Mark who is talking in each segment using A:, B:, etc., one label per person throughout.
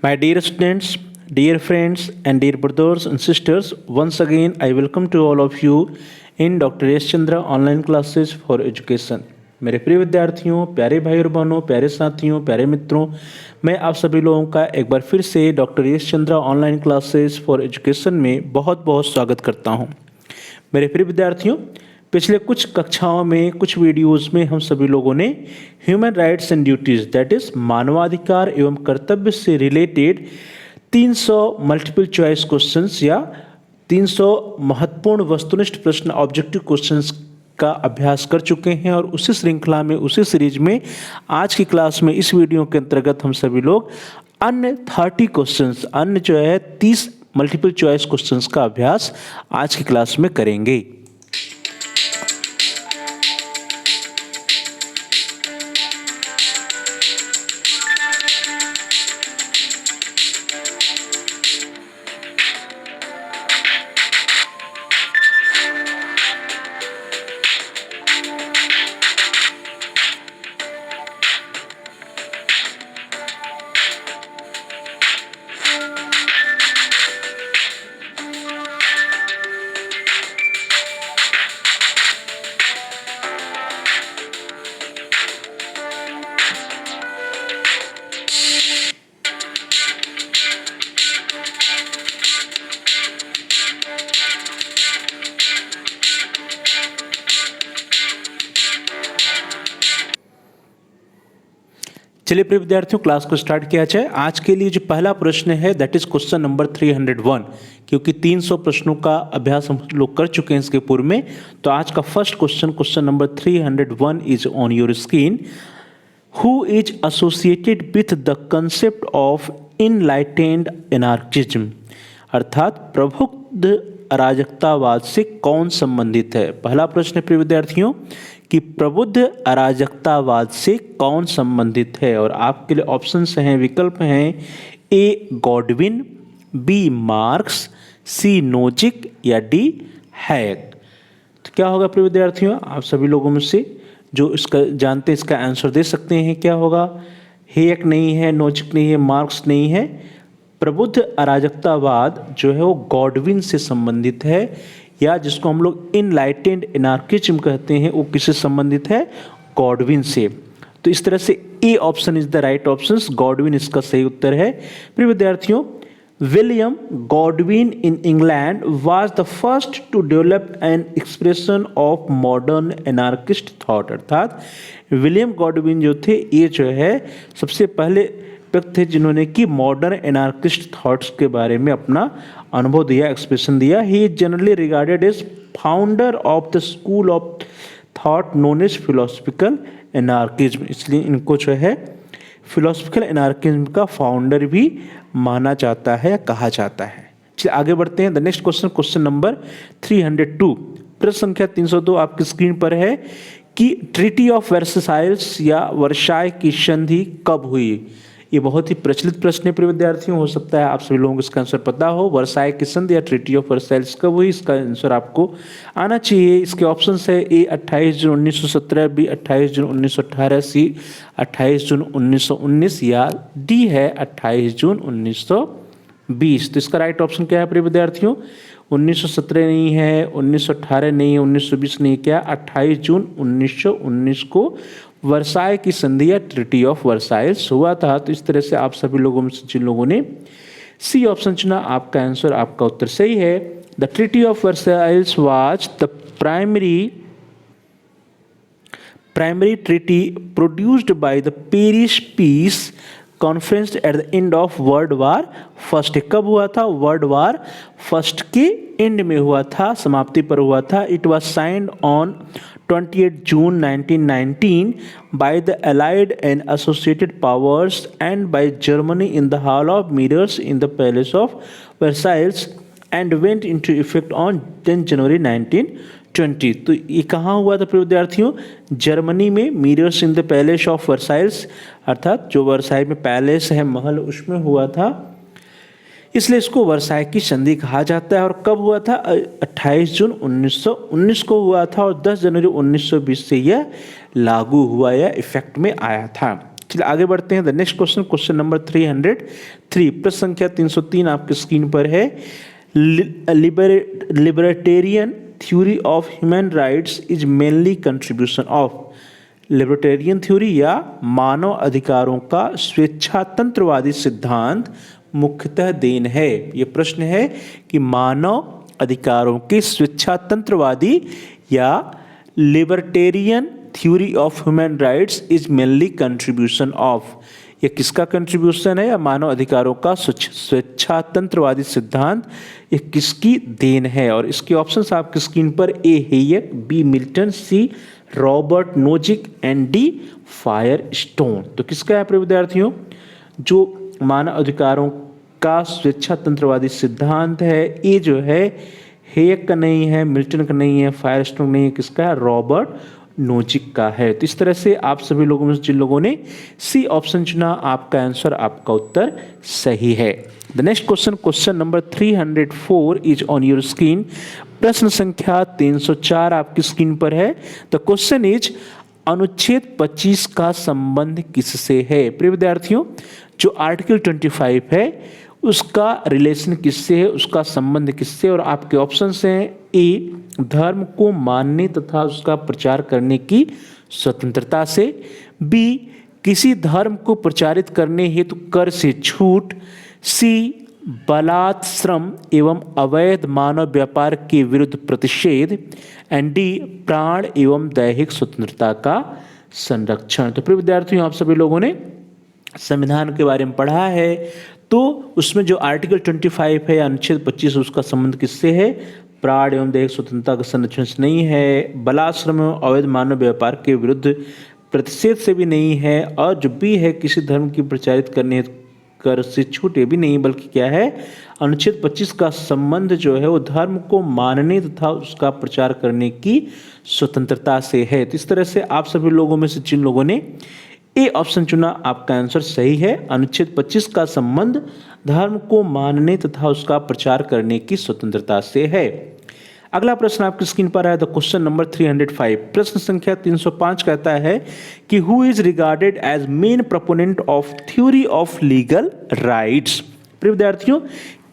A: My dear students, dear friends, and dear brothers and sisters, once again I welcome to all of you in Dr. S. Chandra online classes for education. मेरे प्रिय विद्यार्थियों, प्यारे भाई और बहनों, प्यारे साथियों, प्यारे मित्रों, मैं आप सभी लोगों का एक बार फिर से doctor S Chandra online classes for education में बहुत बहुत स्वागत करता हूं। मेरे प्रिय विद्यार्थियों, पिछले कुछ कक्षाओं में कुछ वीडियोस में हम सभी लोगों ने human rights and duties that is मानवाधिकार एवं कर्तव्य से रिलेटेड 300 मल्टीपल चॉइस क्वेश्चंस या 300 महत्वपूर्ण वस्तुनिष्ठ प्रश्न ऑब्जेक्टिव क्वेश्चंस का अभ्यास कर चुके हैं और उसी श्रृंखला में उसी सीरीज में आज की क्लास में इस वीडियो के अंतर्गत हम सभी लोग अन्य 30 क्वेश्चंस अन्य जो है 30 मल्टीपल चॉइस क्वेश्चंस का अभ्यास आज की क्लास में करेंगे। चलिए प्रिय विद्यार्थियों, क्लास को स्टार्ट किया जाए। आज के लिए जो पहला प्रश्न है दैट इज क्वेश्चन नंबर 301। क्योंकि 300 प्रश्नों का अभ्यास हम लोग कर चुके हैं इसके पूर्व में, तो आज का first question number 301 is on your screen. Who is associated with the concept of enlightened anarchism, अर्थात प्रबुद्ध अराजकतावाद से कौन संबंधित है। पहला प्रश्न प्रिय विद्यार्थियों कि प्रबुद्ध अराजकतावाद से कौन संबंधित है, और आपके लिए ऑप्शंस हैं, विकल्प हैं ए गॉडविन, बी मार्क्स, सी नोजिक या डी हैक। तो क्या होगा प्रिय विद्यार्थियों, आप सभी लोगों में से जो इसका जानते हैं इसका आंसर दे सकते हैं। क्या होगा, हैक नहीं है, नोजिक नहीं है, मार्क्स नहीं है। प्रबुद्ध अराजकतावाद जो है वो गॉडविन से संबंधित है, या जिसको हम लोग इनलाइटेंड एनार्किज्म कहते हैं वो किससे संबंधित है, गॉडविन से। तो इस तरह से A option is the right option, Godwin इसका सही उत्तर है। प्रिय विद्यार्थियों, William Godwin in England was the first to develop an expression of modern anarchist thought, अर्थात विलियम गॉडविन जो थे ये जो है सबसे पहले व्यक्ति थे जिन्होंने कि मॉडर्न एनार्किस्ट थॉट्स के बारे में अपना अनुभव दिया, एक्सप्रेशन दिया। He is generally regarded as founder of the school of thought known as philosophical anarchism, इसलिए इनको जो है फिलोसफिकल एनार्किज्म का फाउंडर भी माना जाता है या कहा जाता है। चलिए आगे बढ़ते हैं। द नेक्स्ट क्वेश्चन नंबर 302, प्रश्न संख्या 302 आपकी स्क्रीन पर है कि ट्रीटी ऑफ वर्साइल्स या वर्साय की संधि कब हुई। ये बहुत ही प्रचलित प्रश्न है प्रिय विद्यार्थियों, हो सकता है आप सभी लोगों को इसका आंसर पता हो। वर्साय की संधि या ट्रीटी ऑफ वर्साइल्स कब हुई, इसका आंसर आपको आना चाहिए। इसके ऑप्शंस है ए 28 जून 1917, बी 28 जून 1918, सी 28 जून 1919 या डी है 28 जून 1920। तो इसका राइट ऑप्शन क्या है प्रिय विद्यार्थियों, 1917 नहीं है, 1918 नहीं है, 1920 नहीं, क्या 28 जून 1919 को वर्साय की संधि या ट्रीटी ऑफ वर्साइल्स हुआ था। तो इस तरह से आप सभी लोगों में से जिन लोगों ने सी ऑप्शन चुना, आपका आंसर, आपका उत्तर सही है। The treaty of Versailles was the primary treaty produced by the Paris peace conference at the end of world war first. कब हुआ था, वर्ल्ड वार फर्स्ट के एंड में हुआ था, समाप्ति पर हुआ था। It was signed on 28 June 1919 by the Allied and Associated Powers and by Germany in the Hall of Mirrors in the Palace of Versailles and went into effect on 10 January 1920। तो ये कहाँ हुआ था प्रिय विद्यार्थियों, जर्मनी में mirrors in the palace of Versailles, अर्थात जो वर्साइल में पैलेस है, महल, उसमें हुआ था, इसलिए इसको वर्साय की संधि कहा जाता है। और कब हुआ था, 28 जून 1919 को हुआ था और 10 जनवरी 1920 से यह लागू हुआ या इफेक्ट में आया था। चलिए आगे बढ़ते हैं। The next question, question number 303, प्रश्न संख्या 303 आपकी स्क्रीन पर है। Libertarian theory of human rights is mainly contribution of. Libertarian theory या मानव अधिकारों का स्वेच्छातंत्रवादी सिद्धांत मुख्यतः देन है। यह प्रश्न है कि मानव अधिकारों के स्वेच्छातंत्रवादी या libertarian theory of human rights is mainly contribution of, ये किसका कंट्रीब्यूशन है या मानव अधिकारों का स्वेच्छातंत्रवादी सिद्धांत ये किसकी देन है। और इसके ऑप्शंस आपकी स्क्रीन पर, A Hayek, B Milton, C Robert Nozick and D Firestone. तो किसका है प्रिय विद्यार्थियों, जो मानव अधिकारों का स्वेच्छातंत्रवादी सिद्धांत है, ये जो है हेयक का नहीं है, मिल्टन का नहीं है, फायरस्टोन नहीं है, किसका है, रॉबर्ट नोजिक का है। तो इस तरह से आप सभी लोगों में जिन लोगों ने सी ऑप्शन चुना, आपका आंसर, आपका उत्तर सही है। The next question, question number 304 is on your screen. प्रश्न संख्या 304 आपकी स्क्रीन पर है। द क्वेश्चन इज अनुच्छेद 25 का संबंध किससे है। प्रिय विद्यार्थियों, जो आर्टिकल 25 है उसका रिलेशन किससे है, उसका संबंध किससे, और आपके ऑप्शंस हैं, ए धर्म को मानने तथा उसका प्रचार करने की स्वतंत्रता से, बी किसी धर्म को प्रचारित करने हेतु कर से छूट, सी बलात्श्रम एवं अवैध मानव व्यापार के विरुद्ध प्रतिषेध, एंड डी प्राण एवं दैहिक स्वतंत्रता का संरक्षण। तो प्रिय विद्यार्थियों, आप सभी लोगों ने संविधान के बारे में पढ़ा है, तो उसमें जो आर्टिकल 25 है या अनुच्छेद 25 उसका संबंध किससे है, प्राण एवं दैहिक स्वतंत्रता का संरक्षण से नहीं है, बलात्श्रम एवं अवैध मानव व्यापार के विरुद्ध प्रतिषेध से भी नहीं है, और जो भी है किसी धर्म की प्रचारित करने कर से छूट, ये भी नहीं, बल्कि क्या है, अनुच्छेद 25 का संबंध जो है वो धर्म को मानने तथा उसका प्रचार करने की स्वतंत्रता से है। तो इस तरह से आप सभी लोगों में से जिन लोगों ने ए ऑप्शन चुना, आपका आंसर सही है। अनुच्छेद 25 का संबंध धर्म को मानने तथा उसका प्रचार करने की स्वतंत्रता से है। अगला प्रश्न आपकी स्क्रीन पर है, द क्वेश्चन नंबर 305, प्रश्न संख्या 305 कहता है कि who is regarded as main proponent of theory of legal rights. प्रिय विद्यार्थियों,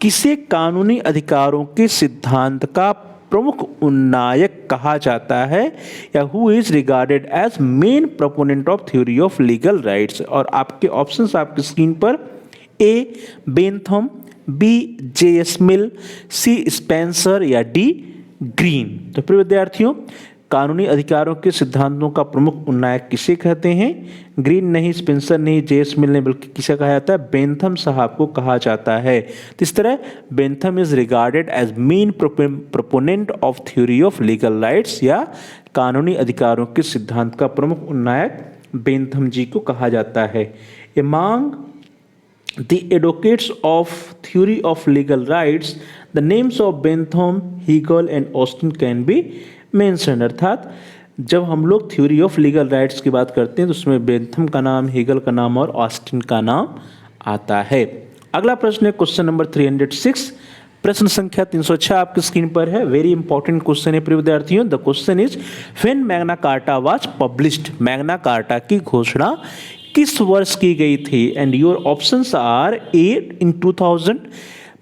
A: किसे कानूनी अधिकारों के सिद्धांत का प्रमुख उन्नायक कहा जाता है, या who is regarded as main proponent of theory of legal rights. और आपके ऑप्शंस आपकी स्क्रीन पर, A Bentham, B J S. Mill, C Spencer या डी ग्रीन। तो प्रिय विद्यार्थियों, कानूनी अधिकारों के सिद्धांतों का प्रमुख उन्नायक किसे कहते हैं, ग्रीन नहीं, स्पेंसर नहीं, जे.एस. मिल नहीं, बल्कि किसे कहा जाता है, बेंथम साहब को कहा जाता है। तो इस तरह Bentham is regarded as main proponent of theory of legal rights, या कानूनी अधिकारों के सिद्धांत का प्रमुख उन्नायक बेंथम जी को कहा जाता है। Among the advocates of theory of legal rights, the names of Bentham, Hegel and Austin can be mentioned। अर्थात जब हम लोग थ्योरी ऑफ लीगल राइट्स की बात करते हैं तो उसमें बेंथम का नाम, हेगल का नाम और ऑस्टिन का नाम आता है। अगला प्रश्न है क्वेश्चन नंबर 306, प्रश्न संख्या 306 आपकी स्क्रीन पर है। वेरी इंपॉर्टेंट क्वेश्चन है प्रिय विद्यार्थियों। The question is when Magna Carta was published, Magna Carta की घोषणा किस वर्ष की गई थी। And your options are, A in 2000,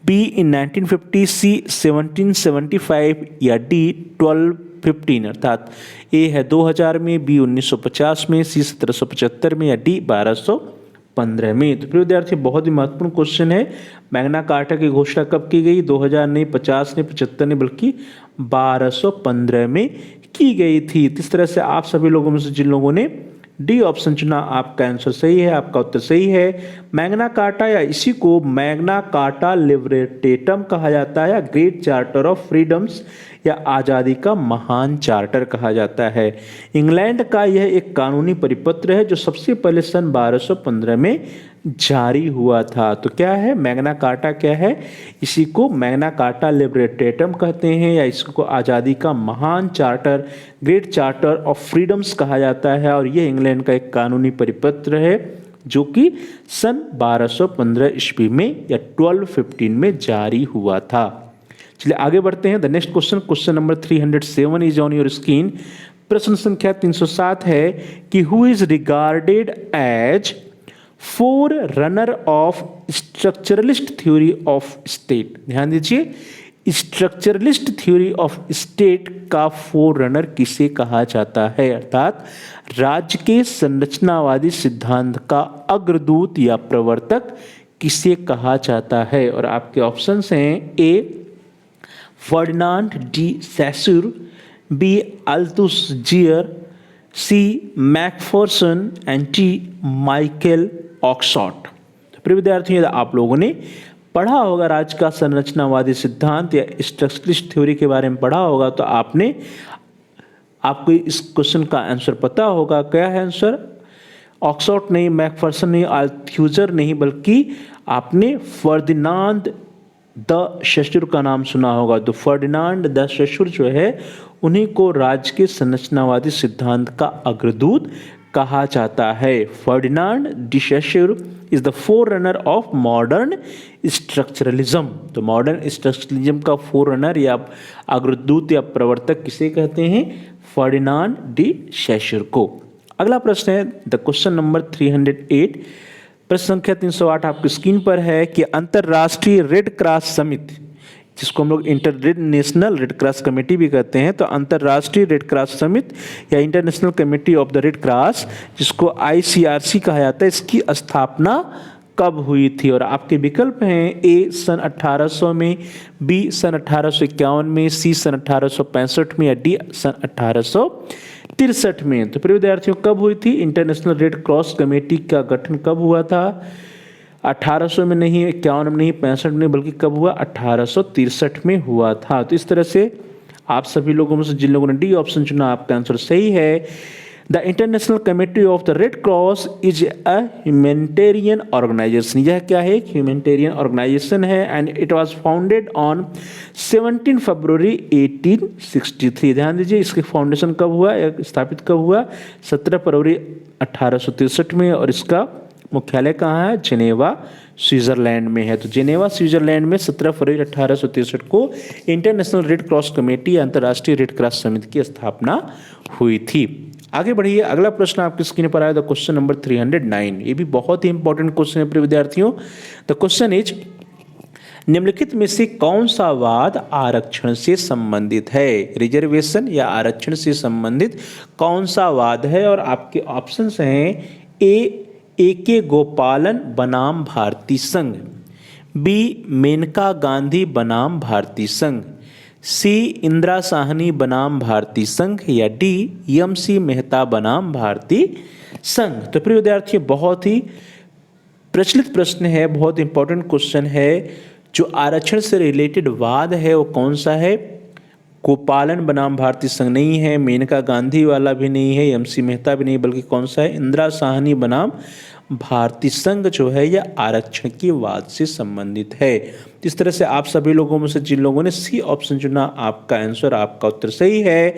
A: B in 1950, C 1775 या डी 1215। अर्थात ए है 2000 में, बी 1950 में, सी 1775 में या डी 1215 में। तो प्रिय विद्यार्थी, बहुत ही महत्वपूर्ण क्वेश्चन है। मैग्ना कार्टा की घोषणा कब की गई, 2000 नहीं, 50 नहीं, 75 नहीं, बल्कि 1215 में की गई थी। इस तरह से आप सभी लोगों में से जिन लोगों ने डी ऑप्शन चुना, आपका आंसर सही है, आपका उत्तर सही है। मैग्ना कार्टा या इसी को मैग्ना कार्टा लिबरेटेटम कहा जाता है, या ग्रेट चार्टर ऑफ फ्रीडम्स या आज़ादी का महान चार्टर कहा जाता है। इंग्लैंड का यह एक कानूनी परिपत्र है जो सबसे पहले सन 1215 में जारी हुआ था। तो क्या है मैग्ना कार्टा, क्या है, इसी को मैग्ना कार्टा लिबरेटेटम कहते हैं, या इसको आज़ादी का महान charter, great charter of freedoms कहा जाता है। और यह इंग्लैंड का एक कानूनी परिपत्र है जो कि सन 1215 ईस्वी में या 1215 में जारी हुआ था। चलिए आगे बढ़ते हैं। The next question, question number 307 is on your screen. प्रश्न संख्या 307 है कि who is regarded as forerunner of structuralist theory of state. ध्यान दीजिए, स्ट्रक्चरलिस्ट थ्योरी ऑफ स्टेट का फोर रनर किसे कहा जाता है, अर्थात राज्य के संरचनावादी सिद्धांत का अग्रदूत या प्रवर्तक किसे कहा जाता है। और आपके ऑप्शंस हैं A Ferdinand de Saussure, B Althusser, C Macpherson and D Michael Oxford. तो प्रिय विद्यार्थियों, यदि आप लोगों ने पढ़ा होगा राज्य का संरचनावादी सिद्धांत या स्ट्रक्चरलिस्ट थ्योरी के बारे में पढ़ा होगा तो आपको इस क्वेश्चन का आंसर पता होगा। क्या है आंसर? ऑक्सफोर्ड नहीं, मैकफर्सन नहीं, अल्थुसजियर नहीं, बल्कि आपने फर्डिनांड द सैसुर का नाम सुना होगा। तो फर्डिनांड द सैसुर जो है उन्हीं को राज्य के संरचनावादी सिद्धांत का अग्रदूत कहा जाता है। Ferdinand de Saussure is the forerunner of modern structuralism. तो मॉडर्न स्ट्रक्चरलिज्म का फोर रनर या अग्रदूत या प्रवर्तक किसे कहते हैं? फर्डिनांड डी सैसुर को। अगला प्रश्न है द क्वेश्चन नंबर 308, प्रश्न संख्या 308 आपकी स्क्रीन पर है कि अंतर्राष्ट्रीय रेड क्रॉस समिति, जिसको हम लोग इंटरनेशनल रेड क्रॉस कमेटी भी कहते हैं, तो अंतर्राष्ट्रीय रेड क्रॉस समिति या international Committee of the Red cross, जिसको ICRC कहा जाता है, इसकी स्थापना कब हुई थी? और आपके विकल्प हैं ए सन 1800 में, बी सन 1851 में, सी सन 1865 में या डी सन 1863 में। तो प्रिय विद्यार्थियों, कब हुई थी इंटरनेशनल रेड क्रॉस कमेटी का गठन? कब हुआ था? 1800 में नहीं, 51 में नहीं, 65 में नहीं, बल्कि कब हुआ? 1863 में हुआ था। तो इस तरह से आप सभी लोगों में से जिन लोगों ने डी ऑप्शन चुना, आपका आंसर सही है। The International Committee of the Red Cross is a humanitarian organisation. यह क्या है? एक ह्यूमैनिटेरियन ऑर्गेनाइजेशन है and it was founded on 17 February 1863। ध्यान दीजिए, इसके फाउंडेशन कब हुआ, स्थापित कब हुआ? 17 फरवरी 1863 में। और इसका मुख्यालय कहाँ है? जेनेवा स्विट्जरलैंड में है। तो जेनेवा स्विट्जरलैंड में 17 फरवरी 1863 को इंटरनेशनल रेड क्रॉस कमेटी या अंतर्राष्ट्रीय रेड क्रॉस समिति की स्थापना हुई थी। आगे बढ़िए, अगला प्रश्न आपकी स्क्रीन पर आया द क्वेश्चन नंबर 309। ये भी बहुत ही इंपॉर्टेंट क्वेश्चन है प्रिय विद्यार्थियों। द क्वेश्चन इज निम्नलिखित में से कौन सा वाद आरक्षण से संबंधित है? रिजर्वेशन या आरक्षण से संबंधित कौन सा वाद है? और आपके ऑप्शंस हैं ए के गोपालन बनाम भारतीय संघ, बी मेनका गांधी बनाम भारतीय संघ, सी इंदिरा साहनी बनाम भारतीय संघ या डी MC मेहता बनाम भारतीय संघ। तो प्रिय विद्यार्थियों, बहुत ही प्रचलित प्रश्न है, बहुत इंपॉर्टेंट क्वेश्चन है। जो आरक्षण से रिलेटेड वाद है वो कौन सा है? गोपालन बनाम भारतीय संघ नहीं है, मेनका गांधी वाला भी नहीं है, MC मेहता भी नहीं, बल्कि कौन सा है? इंदिरा साहनी बनाम भारतीय संघ जो है यह आरक्षण के वाद से संबंधित है। इस तरह से आप सभी लोगों में से जिन लोगों ने सी ऑप्शन चुना, आपका आंसर, आपका उत्तर सही है।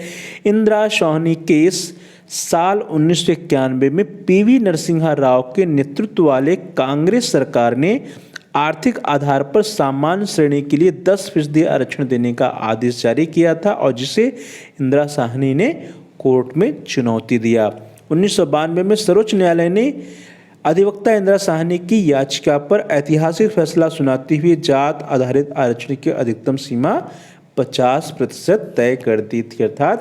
A: इंदिरा साहनी केस साल 1991 में PV नरसिम्हा राव के नेतृत्व वाले कांग्रेस सरकार ने आर्थिक आधार पर सामान्य श्रेणी के लिए 10% आरक्षण देने का आदेश जारी किया था और जिसे इंदिरा साहनी ने कोर्ट में चुनौती दिया। 1992 में सर्वोच्च न्यायालय ने अधिवक्ता इंदिरा साहनी की याचिका पर ऐतिहासिक फैसला सुनाते हुए जात आधारित आरक्षण की अधिकतम सीमा 50% तय कर दी थी। अर्थात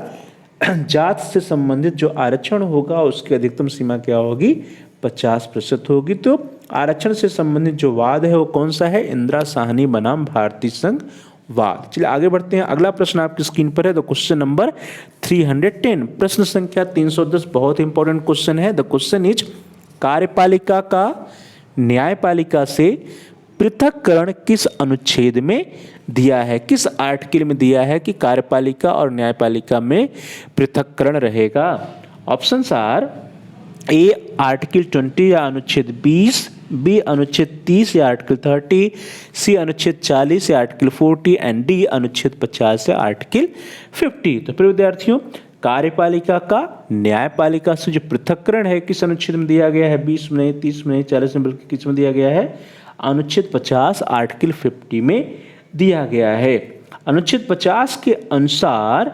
A: जात से संबंधित जो आरक्षण होगा उसकी अधिकतम सीमा क्या होगी? 50% होगी। तो आरक्षण से संबंधित जो वाद है वो कौन सा है? इंदिरा साहनी बनाम भारतीय संघ वाद। चलिए आगे बढ़ते हैं। अगला प्रश्न आपकी स्क्रीन पर है द क्वेश्चन नंबर 310, प्रश्न संख्या 310, बहुत इंपॉर्टेंट क्वेश्चन है। द क्वेश्चन इज कार्यपालिका का न्यायपालिका से पृथक्करण किस अनुच्छेद में दिया है? किस आर्टिकल में दिया है कि कार्यपालिका और न्यायपालिका में पृथक्करण रहेगा? ऑप्शंस आर ए आर्टिकल 20 या अनुच्छेद 20, बी अनुच्छेद 30 या आर्टिकल 30, सी अनुच्छेद 40 या आर्टिकल 40 एंड डी अनुच्छेद 50 या आर्टिकल 50। तो प्रिय विद्यार्थियों, कार्यपालिका का न्यायपालिका से जो पृथक्करण है किस अनुच्छेद में दिया गया है? 20 में नहीं, 30 में नहीं, 40 में, बल्कि किस में दिया गया है? अनुच्छेद 50 आर्टिकल 50 में दिया गया है। अनुच्छेद 50 के अनुसार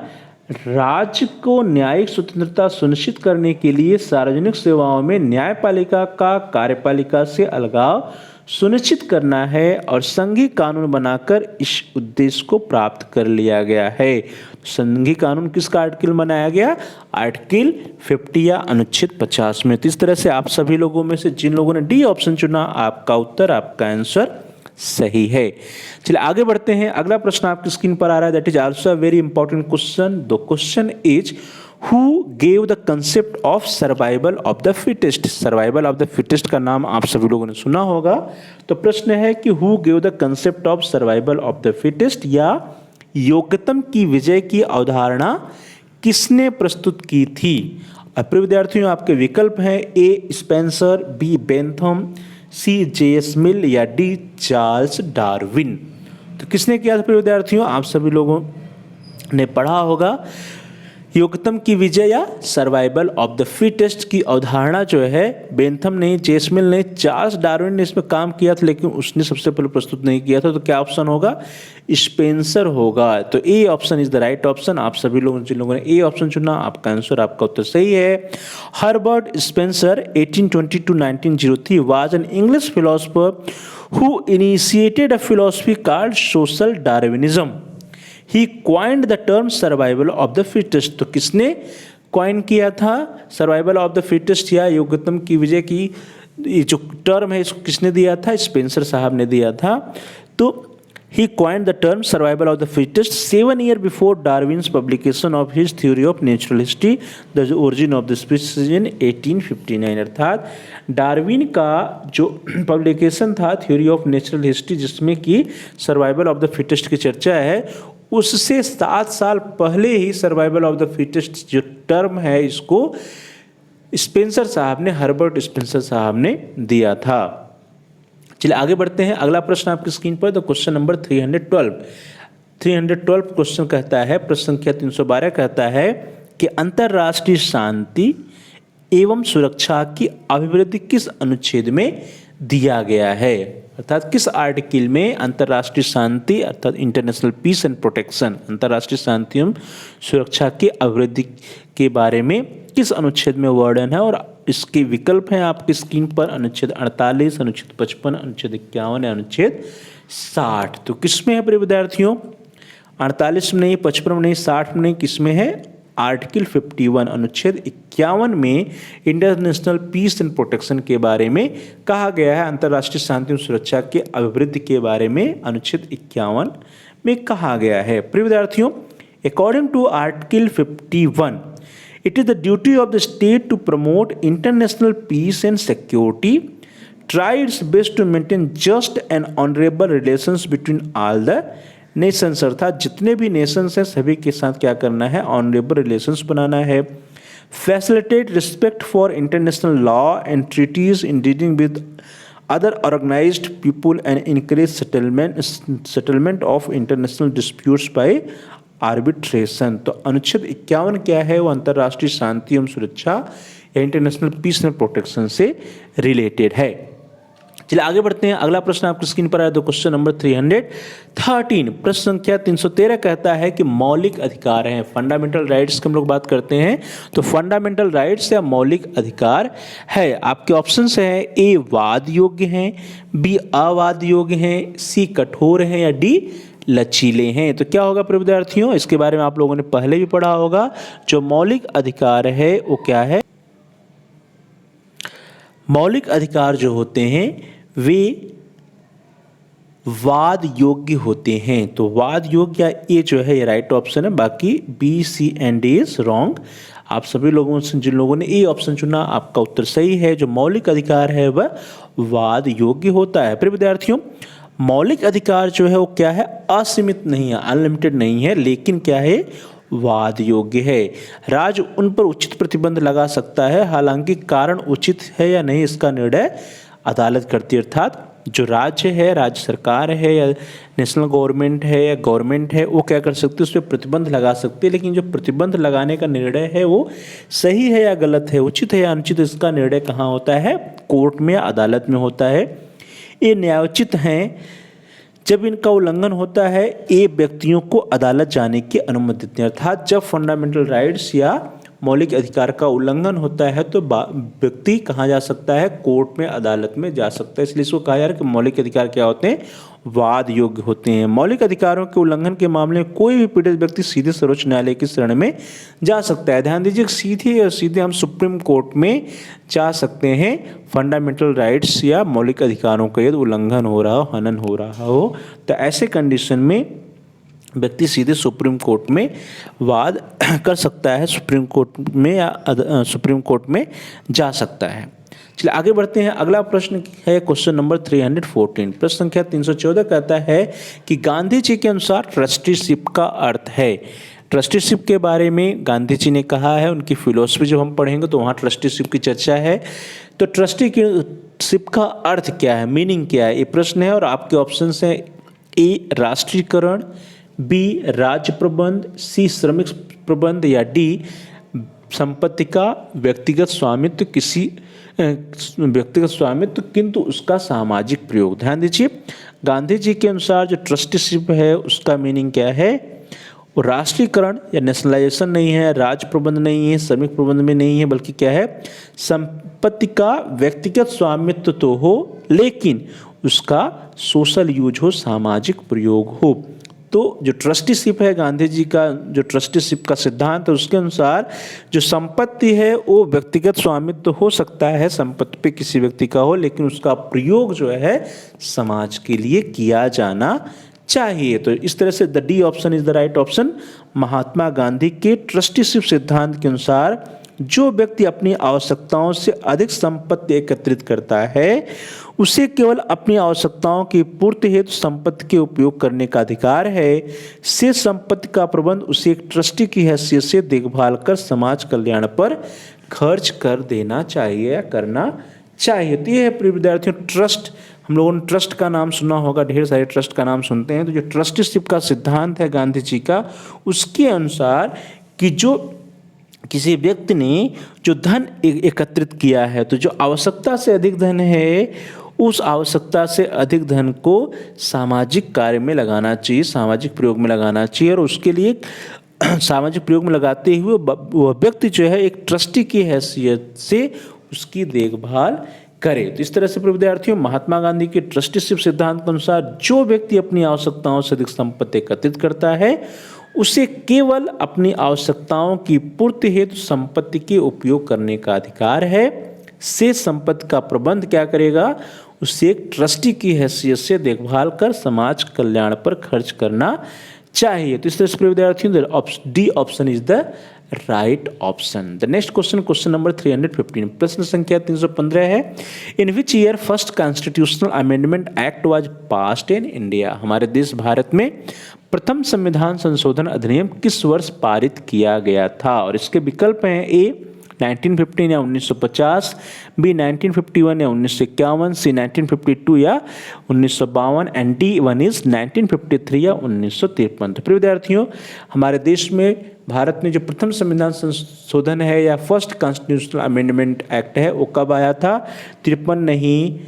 A: राज्य को न्यायिक स्वतंत्रता सुनिश्चित करने के लिए सार्वजनिक सेवाओं में न्यायपालिका का कार्यपालिका से अलगाव सुनिश्चित करना है और संघीय कानून बनाकर इस उद्देश्य को प्राप्त कर लिया गया है। संघीय कानून किसका आर्टिकल बनाया गया? आर्टिकल 50 या अनुच्छेद 50 में। तो इस तरह से आप सभी लोगों में से जिन लोगों ने डी ऑप्शन चुना, आपका उत्तर, आपका आंसर सही है। चलिए आगे बढ़ते हैं। अगला प्रश्न आपकी स्क्रीन पर आ रहा है, that is also a very important question. The question is who gave the concept of survival of the fittest. Survival of the fittest का नाम आप सभी लोगों ने सुना होगा। तो प्रश्न है कि who gave the concept of survival of the fittest, या योग्यतम की विजय की अवधारणा किसने प्रस्तुत की थी? प्रिय विद्यार्थियों, आपके विकल्प हैं ए स्पेंसर, बी बेंथम, सी जे.एस. मिल या डी चार्ल्स डार्विन। तो किसने किया था प्रिय विद्यार्थियों? आप सभी लोगों ने पढ़ा होगा योग्यतम की विजय या सर्वाइवल ऑफ द फिटेस्ट की अवधारणा जो है बेंथम ने, जे.एस. मिल ने, चार्ल्स डार्विन ने इसमें काम किया था, लेकिन उसने सबसे पहले प्रस्तुत नहीं किया था। तो क्या ऑप्शन होगा? स्पेंसर होगा। तो ए option is the right option. आप सभी लोगों जिन लोगों ने ए ऑप्शन चुना, आपका आंसर, आपका उत्तर सही है। Herbert Spencer 1820 to 1903 was an English philosopher who initiated a philosophy called social Darwinism. He coined the term survival of the fittest. तो किसने कॉइन किया था सर्वाइवल ऑफ द फिटेस्ट या योग्यतम की विजय की ये जो टर्म है इसको किसने दिया था? स्पेंसर साहब ने दिया था। तो he coined the term survival of the fittest 7 years before Darwin's publication of his theory of natural history, the origin of the species in 1859। अर्थात डार्विन का जो पब्लिकेशन था थ्योरी ऑफ नेचुरल हिस्ट्री, जिसमें कि सर्वाइवल ऑफ द फिटेस्ट की चर्चा है, उससे 7 साल पहले ही सर्वाइवल ऑफ द फिटेस्ट जो टर्म है इसको स्पेंसर साहब ने, हर्बर्ट स्पेंसर साहब ने दिया था। चलिए आगे बढ़ते हैं। अगला प्रश्न आपकी स्क्रीन पर, द क्वेश्चन नंबर 312 क्वेश्चन कहता है, प्रश्न संख्या 312 कहता है कि अंतर्राष्ट्रीय शांति एवं सुरक्षा की अभिवृद्धि किस अनुच्छेद में दिया गया है? अर्थात किस आर्टिकल में अंतर्राष्ट्रीय शांति अर्थात इंटरनेशनल पीस एंड प्रोटेक्शन, अंतर्राष्ट्रीय शांति एवं सुरक्षा की अभिवृद्धि के बारे में किस अनुच्छेद में वर्णन है? और इसके विकल्प हैं आपकी स्क्रीन पर, अनुच्छेद 48, अनुच्छेद 55, अनुच्छेद 51 या अनुच्छेद 60। तो किस में है प्रिय विद्यार्थियों? 48 में नहीं, 55 में नहीं, 60 में नहीं, किस में है? आर्टिकल 51 अनुच्छेद 51 में इंटरनेशनल पीस एंड प्रोटेक्शन के बारे में कहा गया है। अंतर्राष्ट्रीय शांति और सुरक्षा के अभिवृद्धि के बारे में अनुच्छेद 51 में कहा गया है। प्रिय विद्यार्थियों, according to article 51 it is the duty of the state to promote international peace and security, try its best to maintain just and honorable relations between all the nations। अर्थात जितने भी नेशंस हैं सभी के साथ क्या करना है? ऑनरेबल रिलेशंस बनाना है। Facilitate respect for international law and treaties in dealing with other organised people and encourage settlement of international disputes by arbitration. तो अनुच्छेद 51 क्या है? वो अंतर्राष्ट्रीय शांति एवं सुरक्षा या इंटरनेशनल पीस एंड प्रोटेक्शन से रिलेटेड है। चलिए आगे बढ़ते हैं। अगला प्रश्न आपकी स्क्रीन पर है, तो क्वेश्चन नंबर 313 प्रश्न संख्या 313 कहता है कि मौलिक अधिकार हैं, फंडामेंटल राइट्स की हम लोग बात करते हैं। तो फंडामेंटल राइट्स या मौलिक अधिकार है, आपके ऑप्शंस हैं ए वाद योग्य हैं, बी अवाद योग्य हैं, सी कठोर हैं या डी लचीले हैं। तो क्या होगा प्रिय विद्यार्थियों? इसके बारे में आप लोगों ने पहले भी पढ़ा होगा। जो मौलिक अधिकार है वो क्या है? मौलिक अधिकार जो होते हैं वे वाद योग्य होते हैं। तो वाद योग्य या ए जो है ये राइट ऑप्शन है, बाकी B C and D is wrong. आप सभी लोगों से जिन लोगों ने ए ऑप्शन चुना, आपका उत्तर सही है। जो मौलिक अधिकार है वह वाद योग्य होता है। प्रिय विद्यार्थियों, मौलिक अधिकार जो है वो क्या है? असीमित नहीं है, अनलिमिटेड नहीं है, लेकिन क्या है? वाद योग्य है। राज्य उन पर उचित प्रतिबंध लगा सकता है, हालांकि कारण उचित है या नहीं इसका निर्णय अदालत करती है। अर्थात जो राज्य है, राज्य सरकार है या नेशनल गवर्नमेंट है या गवर्नमेंट है, वो क्या कर सकती है? उस पर प्रतिबंध लगा सकती है, लेकिन जो प्रतिबंध लगाने का निर्णय है वो सही है या गलत है, उचित है या अनुचित, इसका निर्णय कहाँ होता है? कोर्ट में, अदालत में होता है। ये न्यायोचित हैं जब इनका उल्लंघन होता है, ए व्यक्तियों को अदालत जाने की अनुमति देते हैं। अर्थात जब फंडामेंटल राइट्स या मौलिक अधिकार का उल्लंघन होता है तो व्यक्ति कहाँ जा सकता है, कोर्ट में, अदालत में जा सकता है। इसलिए इसको कहा जा रहा है कि मौलिक अधिकार क्या होते हैं, वाद योग्य होते हैं। मौलिक अधिकारों के उल्लंघन के मामले में कोई भी पीड़ित व्यक्ति सीधे सर्वोच्च न्यायालय की शरण में जा सकता है। ध्यान दीजिए, सीधे और सीधे हम सुप्रीम कोर्ट में जा सकते हैं फंडामेंटल राइट्स या मौलिक अधिकारों का यदि उल्लंघन हो रहा हो, हनन हो रहा हो, तो ऐसे कंडीशन में व्यक्ति सीधे सुप्रीम कोर्ट में वाद कर सकता है, सुप्रीम कोर्ट में या सुप्रीम कोर्ट में जा सकता है। चलिए आगे बढ़ते हैं। अगला प्रश्न है क्वेश्चन नंबर 314। प्रश्न संख्या 314 कहता है कि गांधी जी के अनुसार ट्रस्टीशिप का अर्थ है। ट्रस्टीशिप के बारे में गांधी जी ने कहा है, उनकी फिलॉसफी जब हम पढ़ेंगे तो वहाँ ट्रस्टीशिप की चर्चा है। तो ट्रस्टीशिप का अर्थ क्या है, मीनिंग क्या है, ये प्रश्न है। और आपके ऑप्शन हैं ए राष्ट्रीयकरण, बी राज्य प्रबंध, सी श्रमिक प्रबंध या डी संपत्ति का व्यक्तिगत स्वामित्व, किसी व्यक्तिगत स्वामित्व किंतु उसका सामाजिक प्रयोग। ध्यान दीजिए, गांधी जी के अनुसार जो ट्रस्टीशिप है उसका मीनिंग क्या है, वो राष्ट्रीयकरण या नेशनलाइजेशन नहीं है, राज्य प्रबंध नहीं है, श्रमिक प्रबंध में नहीं है, बल्कि क्या है, संपत्ति का व्यक्तिगत स्वामित्व तो हो लेकिन उसका सोशल यूज हो, सामाजिक प्रयोग हो। तो जो ट्रस्टीशिप है, गांधी जी का जो ट्रस्टीशिप का सिद्धांत है, उसके अनुसार जो संपत्ति है वो व्यक्तिगत स्वामित्व तो हो सकता है, संपत्ति पे किसी व्यक्ति का हो, लेकिन उसका प्रयोग जो है समाज के लिए किया जाना चाहिए। तो इस तरह से the D option is the right option. Mahatma Gandhi के ट्रस्टीशिप सिद्धांत के अनुसार जो व्यक्ति अपनी आवश्यकताओं से अधिक संपत्ति एकत्रित करता है उसे केवल अपनी आवश्यकताओं की पूर्ति हेतु संपत्ति के उपयोग करने का अधिकार है। से संपत्ति का प्रबंध उसे एक ट्रस्टी की हैसियत से देखभाल कर समाज कल्याण पर खर्च कर देना चाहिए या करना चाहिए। तो ये है प्रिय विद्यार्थियों ट्रस्ट। हम लोगों ने ट्रस्ट का नाम सुना होगा, ढेर सारे ट्रस्ट का नाम सुनते हैं। तो जो ट्रस्टीशिप का सिद्धांत है गांधी जी का, उसके अनुसार कि जो किसी व्यक्ति ने जो धन एकत्रित किया है, तो जो आवश्यकता से अधिक धन है, उस आवश्यकता से अधिक धन को सामाजिक कार्य में लगाना चाहिए, सामाजिक प्रयोग में लगाना चाहिए। और उसके लिए सामाजिक प्रयोग में लगाते हुए वह व्यक्ति जो है एक ट्रस्टी की हैसियत से उसकी देखभाल करे। तो इस तरह से विद्यार्थियों महात्मा गांधी के ट्रस्टीशिप सिद्धांत के अनुसार जो व्यक्ति अपनी आवश्यकताओं से अधिक संपत्ति एकत्रित करता है उसे केवल अपनी आवश्यकताओं की पूर्ति हेतु संपत्ति के उपयोग करने का अधिकार है। से संपत्ति का प्रबंध क्या करेगा, उसे एक ट्रस्टी की हैसियत से देखभाल कर समाज कल्याण पर खर्च करना चाहिए। तो इस तरह से विद्यार्थियों D option is the right option. The next question, question number 315, प्रश्न संख्या 315 है। In which year first constitutional amendment act was passed in India. हमारे देश भारत में प्रथम संविधान संशोधन अधिनियम किस वर्ष पारित किया गया था। और इसके विकल्प हैं ए 1915 या 1950, बी 1951 या 1951, सी 1952 या 1952 एंड डी वन इज 1953 या 1953। तो प्रिय विद्यार्थियों हमारे देश में भारत में जो प्रथम संविधान संशोधन है या फर्स्ट कॉन्स्टिट्यूशनल अमेंडमेंट एक्ट है वो कब आया था, 53 नहीं,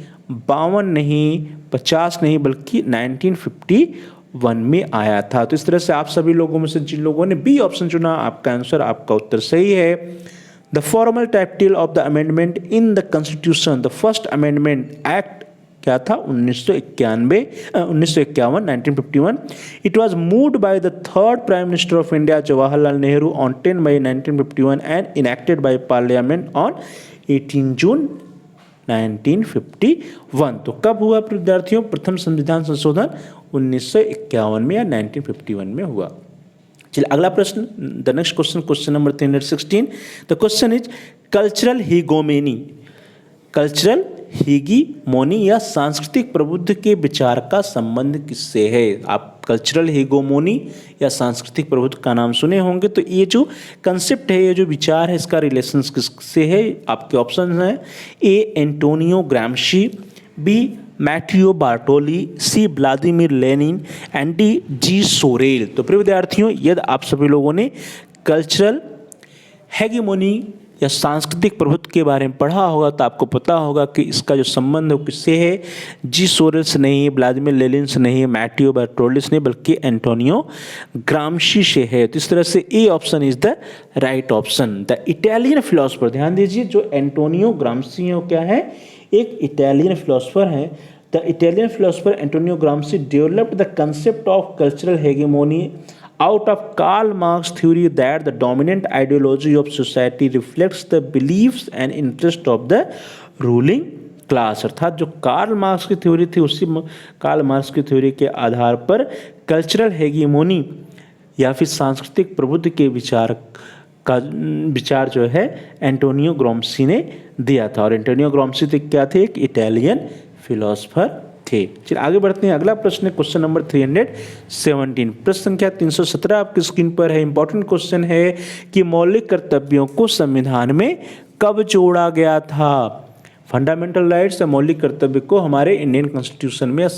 A: 52 नहीं, 50 नहीं, बल्कि 1951 में आया था। तो इस तरह से आप सभी लोगों में से जिन लोगों ने बी ऑप्शन चुना, आपका आंसर, आपका उत्तर सही है। The formal title of the amendment in the constitution, the first amendment act क्या था, 1951। It was moved by the third prime minister of India Jawaharlal Nehru on 10 May 1951 and enacted by parliament on 18 June 1951। तो कब हुआ विद्यार्थियों प्रथम संविधान संशोधन, 1951 में या 1951 में हुआ। चलिए अगला प्रश्न, the next question, question number 316। The question is cultural hegemony. Cultural hegemony या सांस्कृतिक प्रभुत्व के विचार का संबंध किससे है। आप कल्चरल हीगोमोनी या सांस्कृतिक प्रभुत्व का नाम सुने होंगे। तो ये जो कंसेप्ट है, ये जो विचार है, इसका रिलेशन किससे है। आपके ऑप्शन हैं A Antonio Gramsci, B Matteo Bartoli, C Vladimir Lenin and D G Sorel. तो प्रिय विद्यार्थियों यदि आप सभी लोगों ने कल्चरल हेगेमोनी या सांस्कृतिक प्रभुत्व के बारे में पढ़ा होगा तो आपको पता होगा कि इसका जो संबंध है वो किससे है, जी सोरेल से नहीं, व्लादिमीर लेनिन से नहीं, मैटियो बर्टोल्डी से नहीं, बल्कि एंटोनियो ग्रामशी से है। तो इस तरह से A option is the right option. The Italian philosopher, ध्यान दीजिए, जो एंटोनियो ग्रामशी है वो क्या है, एक इटालियन फिलोसफर है। The Italian philosopher Antonio Gramsci developed the concept of cultural hegemony out of Karl Marx theory that the dominant ideology of society reflects the beliefs and interest of the ruling class। अर्थात जो Karl Marx की theory थी, उसी Karl Marx की theory के आधार पर cultural हेगेमोनी या फिर सांस्कृतिक प्रभुत्व के विचार जो है एंटोनियो ग्रामशी ने दिया था। और एंटोनियो ग्रामशी क्या थे, एक इटालियन फिलोसफर थे। चलिए आगे बढ़ते हैं। अगला प्रश्न है क्वेश्चन नंबर 317। प्रश्न संख्या 317 आपकी स्क्रीन पर है। इंपॉर्टेंट क्वेश्चन है कि मौलिक कर्तव्यों को संविधान में कब जोड़ा गया था। फंडामेंटल राइट्स या मौलिक कर्तव्य को हमारे इंडियन कॉन्स्टिट्यूशन में,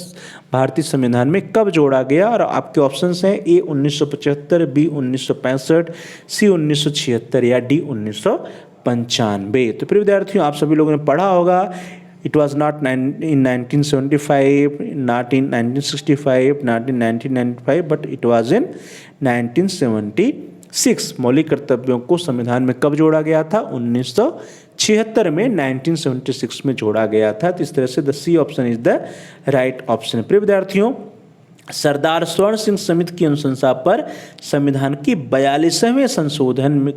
A: भारतीय संविधान में कब जोड़ा गया। और आपके ऑप्शंस हैं ए 1975, बी 1965, सी 1976 या डी 1995। तो फिर विद्यार्थियों, आप सभी लोगों ने पढ़ा होगा, it was not in 1975, not in 1965, not in 1995, but it was in 1976। मौलिक कर्तव्यों को संविधान में कब जोड़ा गया था, 1976 में, 1976 में जोड़ा गया था। तो इस तरह से the C option is the right option. प्रिय विद्यार्थियों, सरदार स्वर्ण सिंह समिति की अनुशंसा पर संविधान की 42वें संशोधन में,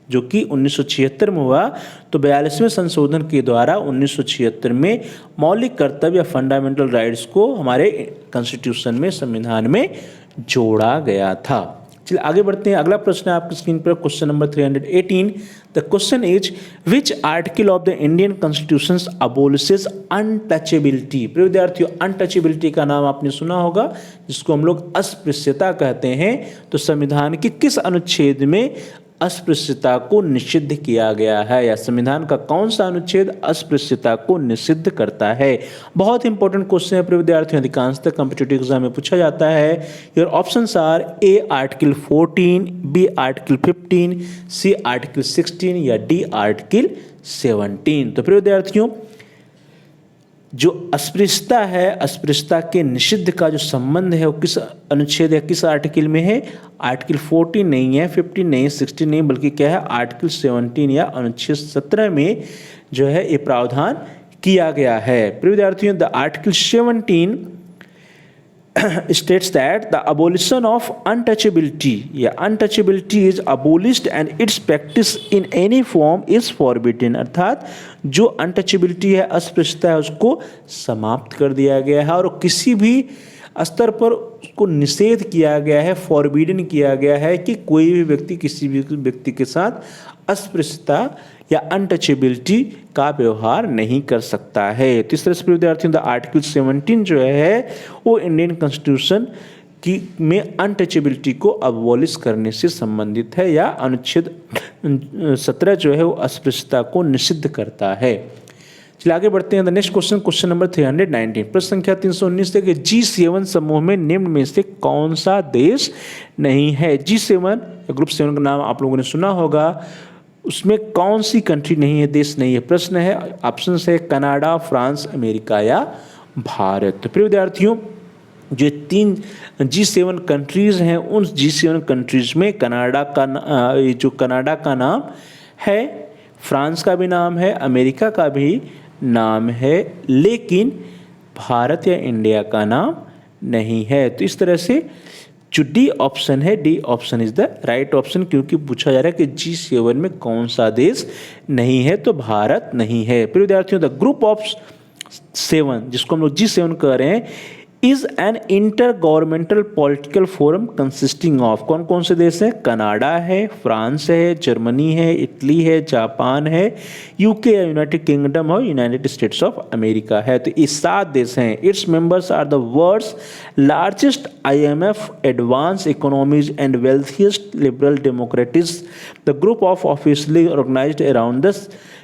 A: जो कि 1976 में हुआ, तो 42वें संशोधन के द्वारा 1976 में मौलिक कर्तव्य या फंडामेंटल राइट्स को हमारे कॉन्स्टिट्यूशन में, संविधान में जोड़ा गया था। चलिए आगे बढ़ते हैं। अगला प्रश्न है आपकी स्क्रीन पर, question number 318। The question is which article of the Indian constitution abolishes untouchability. प्रिय विद्यार्थियों, अनटचेबिलिटी का नाम आपने सुना होगा, जिसको हम लोग अस्पृश्यता कहते हैं। तो संविधान के किस अनुच्छेद में अस्पृश्यता को निषिद्ध किया गया है, या संविधान का कौन सा अनुच्छेद अस्पृश्यता को निषिद्ध करता है। बहुत इंपॉर्टेंट क्वेश्चन है प्रिय विद्यार्थियों, अधिकांशतः कॉम्पिटिटिव एग्जाम में पूछा जाता है। Your options are A article 14, B article 15, C article 16 या डी आर्टिकल 17। तो प्रिय विद्यार्थियों, जो अस्पृश्यता है, अस्पृश्यता के निषिद्ध का जो संबंध है वो किस अनुच्छेद या किस आर्टिकल में है। आर्टिकल 14 नहीं है, 15 नहीं, 16 नहीं, बल्कि क्या है, आर्टिकल 17 या अनुच्छेद 17 में जो है ये प्रावधान किया गया है। प्रिय विद्यार्थियों, the article 17 states that the abolition of untouchability, untouchability is abolished and its practice in any form is forbidden। अर्थात जो अनटचेबिलिटी है, अस्पृश्यता है, उसको समाप्त कर दिया गया है और किसी भी स्तर पर उसको निषेध किया गया है, फॉरबिडन किया गया है कि कोई भी व्यक्ति किसी भी व्यक्ति के साथ अस्पृश्यता या अनटचेबिलिटी का व्यवहार नहीं कर सकता है। तो इस तरह से विद्यार्थियों, द आर्टिकल 17 जो है वो इंडियन कॉन्स्टिट्यूशन की में अनटचेबिलिटी को अबॉलिश करने से संबंधित है, या अनुच्छेद 17 जो है वो अस्पृश्यता को निषिद्ध करता है। चलिए आगे बढ़ते हैं। The next question, question number 319। प्रश्न संख्या 319 है कि G7 समूह में निम्न में से कौन सा देश नहीं है। G7 ग्रुप 7 का नाम आप लोगों ने सुना होगा, उसमें कौन सी कंट्री नहीं है, देश नहीं है। प्रश्न है, ऑप्शन है कनाडा, फ्रांस, अमेरिका या भारत। तो प्रिय विद्यार्थियों, जो 3 G7 कंट्रीज हैं, उन G7 कंट्रीज में कनाडा का नाम है, फ्रांस का भी नाम है, अमेरिका का भी नाम है, लेकिन भारत या इंडिया का नाम नहीं है। तो इस तरह से जो डी ऑप्शन है, D option is the right option, क्योंकि पूछा जा रहा है कि G7 में कौन सा देश नहीं है, तो भारत नहीं है। फिर विद्यार्थियों, द ग्रुप ऑफ 7 जिसको हम लोग G7 कह रहे हैं, is an inter governmental political forum consisting of, कौन कौन से देश हैं, कनाडा है, फ्रांस है, जर्मनी है, इटली है, जापान है, यूके या यूनाइटेड किंगडम और यूनाइटेड स्टेट्स ऑफ अमेरिका है। तो ये 7 देश हैं। Its members are the world's largest IMF advance economies and wealthiest liberal democracies. The group of officially organised around the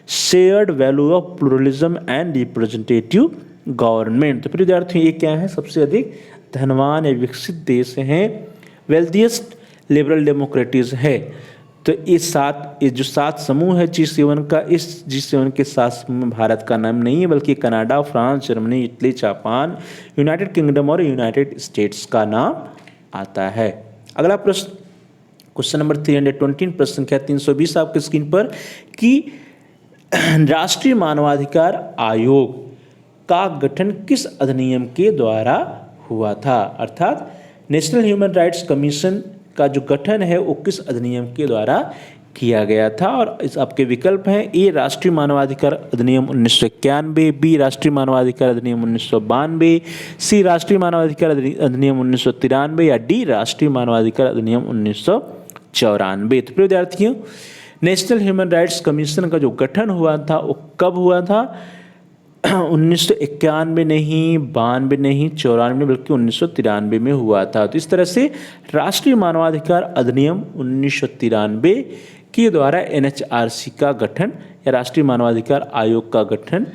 A: shared value of pluralism and representative government. तो विद्यार्थियों, ये क्या है, सबसे अधिक धनवान या विकसित देश हैं, वेल्थिएस्ट लिबरल डेमोक्रेटिस है। तो ये जो 7 समूह है G7 का, इस G7 के 7 समूह में भारत का नाम नहीं है, बल्कि Canada, France, Germany, Italy, Japan, United Kingdom और यूनाइटेड स्टेट्स का नाम आता है। अगला प्रश्न, क्वेश्चन नंबर 320, प्रश्न संख्या 320 आपकी स्क्रीन पर, कि राष्ट्रीय मानवाधिकार आयोग का गठन किस अधिनियम के द्वारा हुआ था? अर्थात नेशनल ह्यूमन राइट्स कमीशन का जो गठन है वो किस अधिनियम के द्वारा किया गया था? और इस आपके विकल्प हैं, ए राष्ट्रीय मानवाधिकार अधिनियम 1991, बी राष्ट्रीय मानवाधिकार अधिनियम 1992, सी राष्ट्रीय मानवाधिकार अधिनियम 1993 या डी राष्ट्रीय मानवाधिकार अधिनियम 1994। तो विद्यार्थियों, नेशनल ह्यूमन राइट्स कमीशन का जो गठन हुआ था वो कब हुआ था? 1991 नहीं, 92 नहीं, 94, बल्कि 1993 में हुआ था। तो इस तरह से राष्ट्रीय मानवाधिकार अधिनियम 1993 के द्वारा NHRC का गठन या राष्ट्रीय मानवाधिकार आयोग का गठन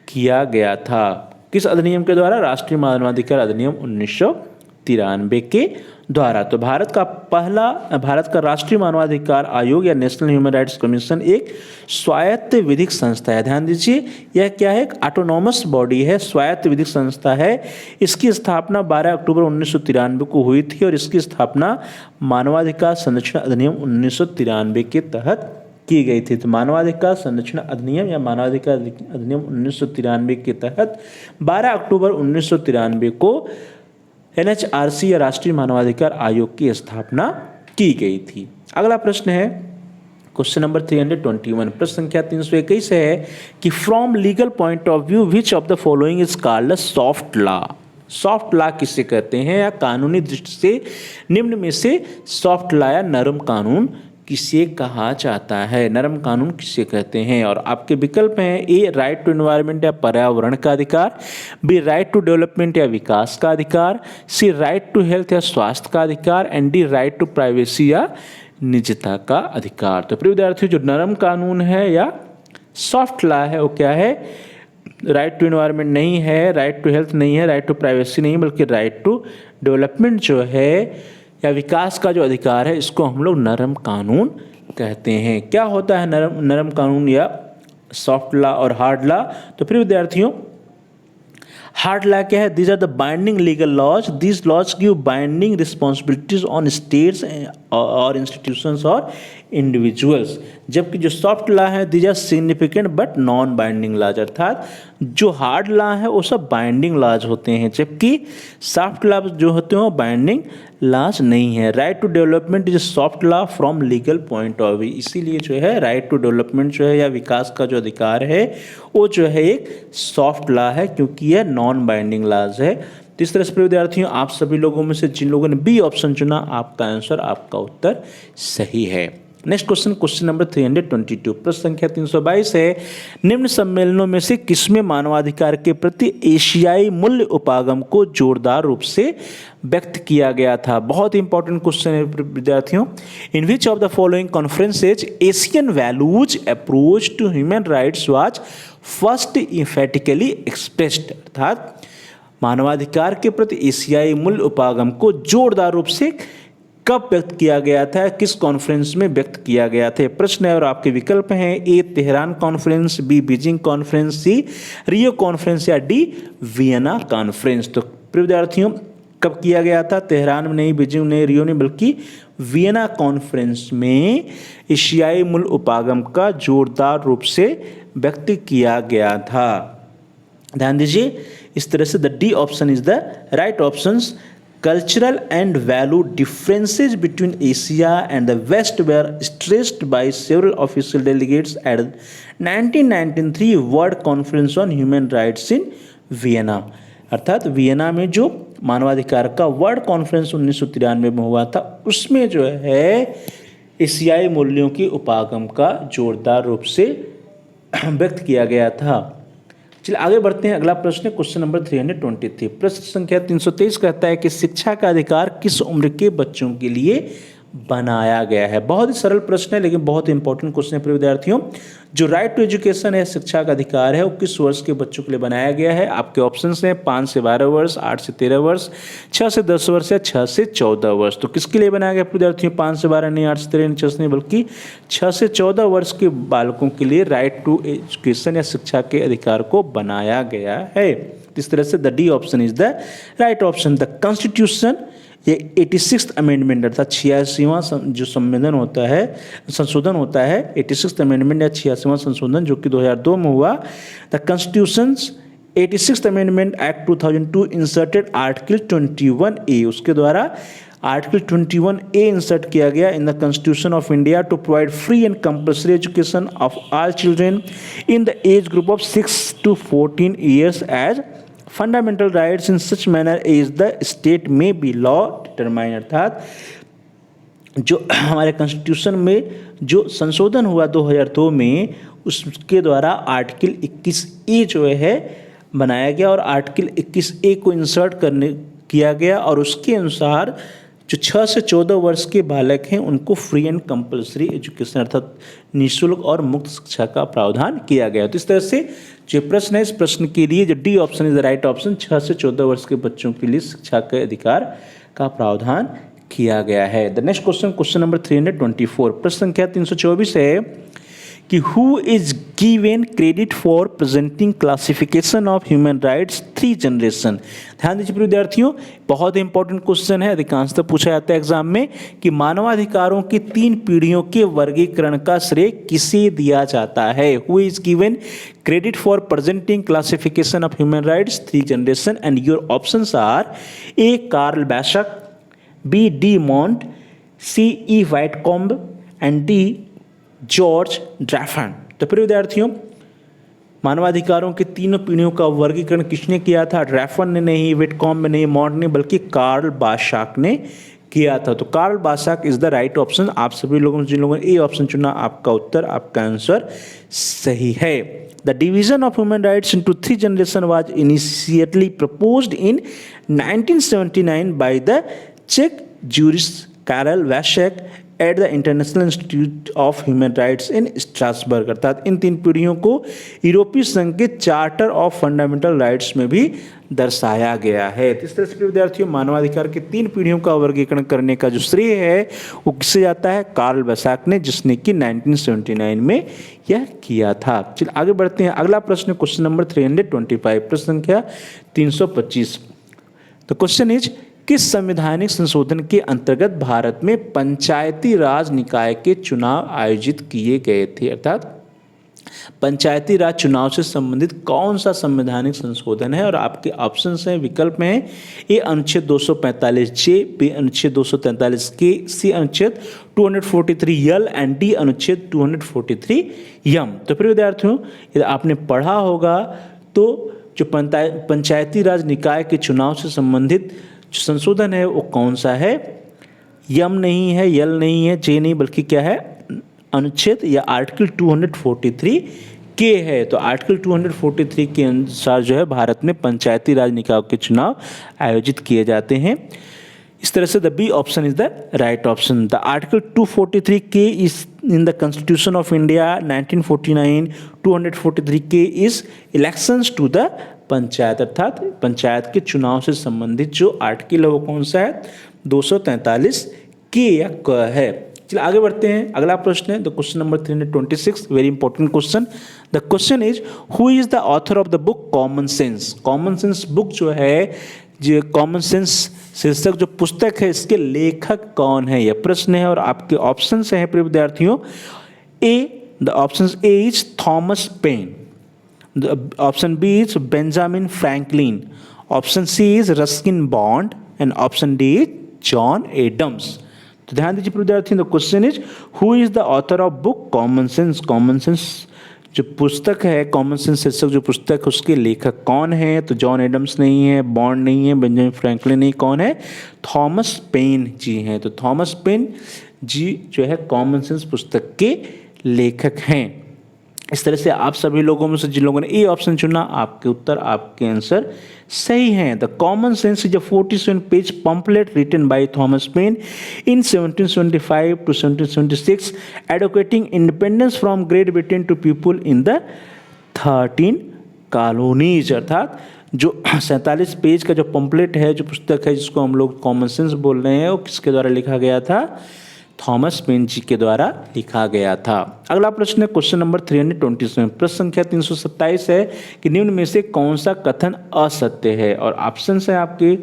A: किया गया था। किस अधिनियम के द्वारा? राष्ट्रीय मानवाधिकार अधिनियम 1993 के द्वारा। तो भारत का राष्ट्रीय मानवाधिकार आयोग या नेशनल ह्यूमन राइट्स कमीशन एक स्वायत्त विधिक संस्था है। ध्यान दीजिए, यह क्या है? एक ऑटोनॉमस बॉडी है, स्वायत्त विधिक संस्था है। इसकी स्थापना 12 अक्टूबर 1993 को हुई थी और इसकी स्थापना मानवाधिकार संरक्षण अधिनियम 1993 के तहत की गई थी। तो मानवाधिकार संरक्षण अधिनियम या मानवाधिकार अधिनियम 1993 के तहत 12 अक्टूबर 1993 को NHRC या राष्ट्रीय मानवाधिकार आयोग की स्थापना की गई थी। अगला प्रश्न है क्वेश्चन नंबर 321, प्रश्न संख्या 321 है कि from legal point of view which of the following is called a soft law? Soft law किसे कहते हैं, या कानूनी दृष्टि से निम्न में से सॉफ्ट लॉ या नरम कानून किसे कहा जाता है? नरम कानून किसे कहते हैं? और आपके विकल्प हैं, ए राइट टू एनवायरनमेंट या पर्यावरण का अधिकार, बी राइट टू डेवलपमेंट या विकास का अधिकार, सी राइट टू हेल्थ या स्वास्थ्य का अधिकार, and D right to privacy या निजता का अधिकार। तो प्रिय विद्यार्थियों, जो नरम कानून है या सॉफ्ट लॉ है वो क्या है? राइट टू एनवायरनमेंट नहीं है, राइट टू हेल्थ नहीं है, राइट टू प्राइवेसी नहीं, बल्कि राइट टू डेवलपमेंट जो है या विकास का जो अधिकार है, इसको हम लोग नरम कानून कहते हैं। क्या होता है नरम कानून या सॉफ्ट लॉ और हार्ड लॉ? तो फिर विद्यार्थियों, हार्ड लॉ क्या है? These are the binding legal laws, these laws give binding responsibilities on states और इंस्टीट्यूशंस और इंडिविजुअल्स। जबकि जो सॉफ्ट लॉ है, these are significant but non binding laws. अर्थात जो हार्ड लॉ है वो सब बाइंडिंग लॉज होते हैं, जबकि सॉफ्ट लॉ जो होते हैं वो बाइंडिंग लॉज नहीं है। Right to development is soft law from legal point of view. इसीलिए जो है राइट टू डेवलपमेंट जो है या विकास का जो अधिकार है वो जो है एक सॉफ्ट लॉ है, क्योंकि यह नॉन बाइंडिंग लॉज है। तो इस तरह से विद्यार्थियों, आप सभी लोगों में से जिन लोगों ने बी ऑप्शन चुना, आपका आंसर, आपका उत्तर सही है। नेक्स्ट क्वेश्चन, क्वेश्चन नंबर 322, प्रश्न संख्या 322 है, निम्न सम्मेलनों में से किसमें मानवाधिकार के प्रति एशियाई मूल्य उपागम को जोरदार रूप से व्यक्त किया गया था? बहुत इंपॉर्टेंट क्वेश्चन है विद्यार्थियों। In which of the following conferences Asian values approach to human rights was first emphatically expressed? अर्थात मानवाधिकार के प्रति एशियाई मूल्य उपागम को जोरदार रूप से कब व्यक्त किया गया था, किस कॉन्फ्रेंस में व्यक्त किया गया था? प्रश्न है और आपके विकल्प हैं, A Tehran conference, B Beijing conference, C Rio conference या डी वियना कॉन्फ्रेंस। तो विद्यार्थियों, कब किया गया था? तेहरान में नहीं, बीजिंग नहीं, रियो नहीं, बल्कि वियना कॉन्फ्रेंस में एशियाई मूल्य उपागम का जोरदार रूप से व्यक्त किया गया था। ध्यान दीजिए, इस तरह से the D option is the right option. Cultural and value differences between Asia and the West were stressed by several official delegates at 1993 World Conference on Human Rights in Vienna। अर्थात वियना में जो मानवाधिकार का world conference 1993 में हुआ था, उसमें जो है एशियाई मूल्यों की उपागम का जोरदार रूप से व्यक्त किया गया था। चलिए आगे बढ़ते हैं। अगला प्रश्न है क्वेश्चन नंबर 323, प्रश्न संख्या 323 कहता है कि शिक्षा का अधिकार किस उम्र के बच्चों के लिए बनाया गया है। बहुत ही सरल प्रश्न है लेकिन बहुत इंपॉर्टेंट क्वेश्चन है प्रिय विद्यार्थियों। जो राइट टू एजुकेशन है, शिक्षा का अधिकार है, वो किस वर्ष के बच्चों के लिए बनाया गया है? आपके ऑप्शंस हैं 5 से 12 वर्ष, 8 से 13 वर्ष, 6 से 10 वर्ष या 6 से 14 वर्ष। तो किसके लिए बनाया गया विद्यार्थियों? 5 से 12 नहीं, 8 से 13 नहीं, 6 से नहीं, बल्कि 6 से 14 वर्ष के बालकों के लिए राइट टू एजुकेशन या शिक्षा के अधिकार को बनाया गया है। इस तरह से the D option is the right option. The constitution, ये 86th अमेंडमेंट अर्थात 86वां जो संशोधन होता है 86th अमेंडमेंट या 86वां संशोधन जो कि 2002 में हुआ। The constitution's 86th amendment act 2002 inserted article 21A, उसके द्वारा आर्टिकल 21A इंसर्ट किया गया in the constitution of India to provide free and compulsory education of all children in the age group of 6 to 14 years as fundamental rights in such manner as the state may by law determine. अर्थात जो हमारे constitution में जो संशोधन हुआ 2002 में, उसके द्वारा आर्टिकल 21A जो है बनाया गया और आर्टिकल 21A को इंसर्ट किया गया और उसके अनुसार जो 6 से 14 वर्ष के बालक हैं उनको फ्री एंड कंपल्सरी एजुकेशन अर्थात निःशुल्क और मुक्त शिक्षा का प्रावधान किया गया। तो इस तरह से जो प्रश्न है, इस प्रश्न के लिए जो D option is the right option, 6 से 14 वर्ष के बच्चों के लिए शिक्षा के अधिकार का प्रावधान किया गया है। The next question, question number 324, प्रश्न संख्या 324 है कि who is given credit for presenting classification of human rights 3 generation. ध्यान दीजिए विद्यार्थियों, बहुत इंपॉर्टेंट क्वेश्चन है, अधिकांशतः पूछा जाता है एग्जाम में कि मानवाधिकारों की 3 पीढ़ियों के वर्गीकरण का श्रेय किसे दिया जाता है? Who is given credit for presenting classification of human rights 3 generation and your options are A Karl Vasak, B D Mont, C E Whitcombe and D George Drafton. तो प्रिय विद्यार्थियों, मानवाधिकारों की 3 पीढ़ियों का वर्गीकरण किसने किया था? ड्रैफन ने नहीं, विटकॉम्ब ने नहीं, मॉन्ट ने, बल्कि कार्ल बाशाक ने किया था। तो Karl Vasak is the right option. आप सभी लोगों जिन लोगों ने ए ऑप्शन चुना, आपका उत्तर, आपका आंसर सही है। The division of human rights into 3 generation was initially proposed in 1979 by the चेक jurist Karl Vasak at the international institute of human rights in Strasbourg. अर्थात इन 3 पीढ़ियों को यूरोपीय संघ के चार्टर ऑफ फंडामेंटल राइट्स में भी दर्शाया गया है। इस तरह से विद्यार्थियों, मानवाधिकार की 3 पीढ़ियों का वर्गीकरण करने का जो श्रेय है वो किससे जाता है? कार्ल बाशाक ने, जिसने कि 1979 में यह किया था। चलिए आगे बढ़ते हैं। अगला प्रश्न क्वेश्चन नंबर 325, प्रश्न संख्या 325। तो क्वेश्चन इज किस संवैधानिक संशोधन के अंतर्गत भारत में पंचायती राज निकाय के चुनाव आयोजित किए गए थे? अर्थात पंचायती राज चुनाव से संबंधित कौन सा संवैधानिक संशोधन है? और आपके ऑप्शंस हैं, विकल्प में है ए अनुच्छेद 245J, बी अनुच्छेद 243K, सी अनुच्छेद 243L एंड डी अनुच्छेद 243M। तो प्रिय विद्यार्थियों, यदि आपने पढ़ा होगा तो जो पंचायती राज निकाय के चुनाव से संबंधित जो संशोधन है वो कौन सा है? यम नहीं है, यल नहीं है, जे नहीं, बल्कि क्या है? अनुच्छेद या आर्टिकल 243 के है। तो आर्टिकल 243 के अनुसार जो है भारत में पंचायती राज निकाय के चुनाव आयोजित किए जाते हैं। इस तरह से the B option is the right option. The article 243 K is in the constitution of India 1949, 243 K is elections to the panchayat. अर्थात पंचायत के चुनाव से संबंधित जो आर्टिकल है वो कौन सा है? 243 के या क है। चलिए आगे बढ़ते हैं। अगला प्रश्न है the question number 326, very important question. The question is who is the author of the book common sense. Common sense book जो है, जो कॉमन सेंस शीर्षक जो पुस्तक है, इसके लेखक कौन है? यह प्रश्न है और आपके ऑप्शन हैं प्रिय विद्यार्थियों। A, the option A is Thomas Paine, option B is Benjamin Franklin, option C is Ruskin Bond and option D is John Adams. तो ध्यान दीजिए विद्यार्थियों, the question is who is the author of book common sense. Common sense जो पुस्तक है, common sense शीर्षक जो पुस्तक है, उसके लेखक कौन है? तो जॉन एडम्स नहीं है, बॉन्ड नहीं है, बेंजामिन फ्रैंकलिन नहीं, कौन है? थॉमस पेन जी हैं। तो थॉमस पेन जी जो है कॉमन सेंस पुस्तक के लेखक हैं। इस तरह से आप सभी लोगों में से जिन लोगों ने ए ऑप्शन चुना, आपके उत्तर, आपके आंसर सही हैं। The common sense is a 47 page pamphlet written by Thomas Paine in 1775 to 1776 advocating independence from Great Britain to people in the 13 colonies. अर्थात जो 47 पेज का जो पम्पलेट है, जो पुस्तक है, जिसको हम लोग कॉमन सेंस बोल रहे हैं, वो किसके द्वारा लिखा गया था? थॉमस पेन जी के द्वारा लिखा गया था। अगला प्रश्न है क्वेश्चन नंबर 327। प्रश्न संख्या 327 है कि निम्न में से कौन सा कथन असत्य है? और ऑप्शन है आपके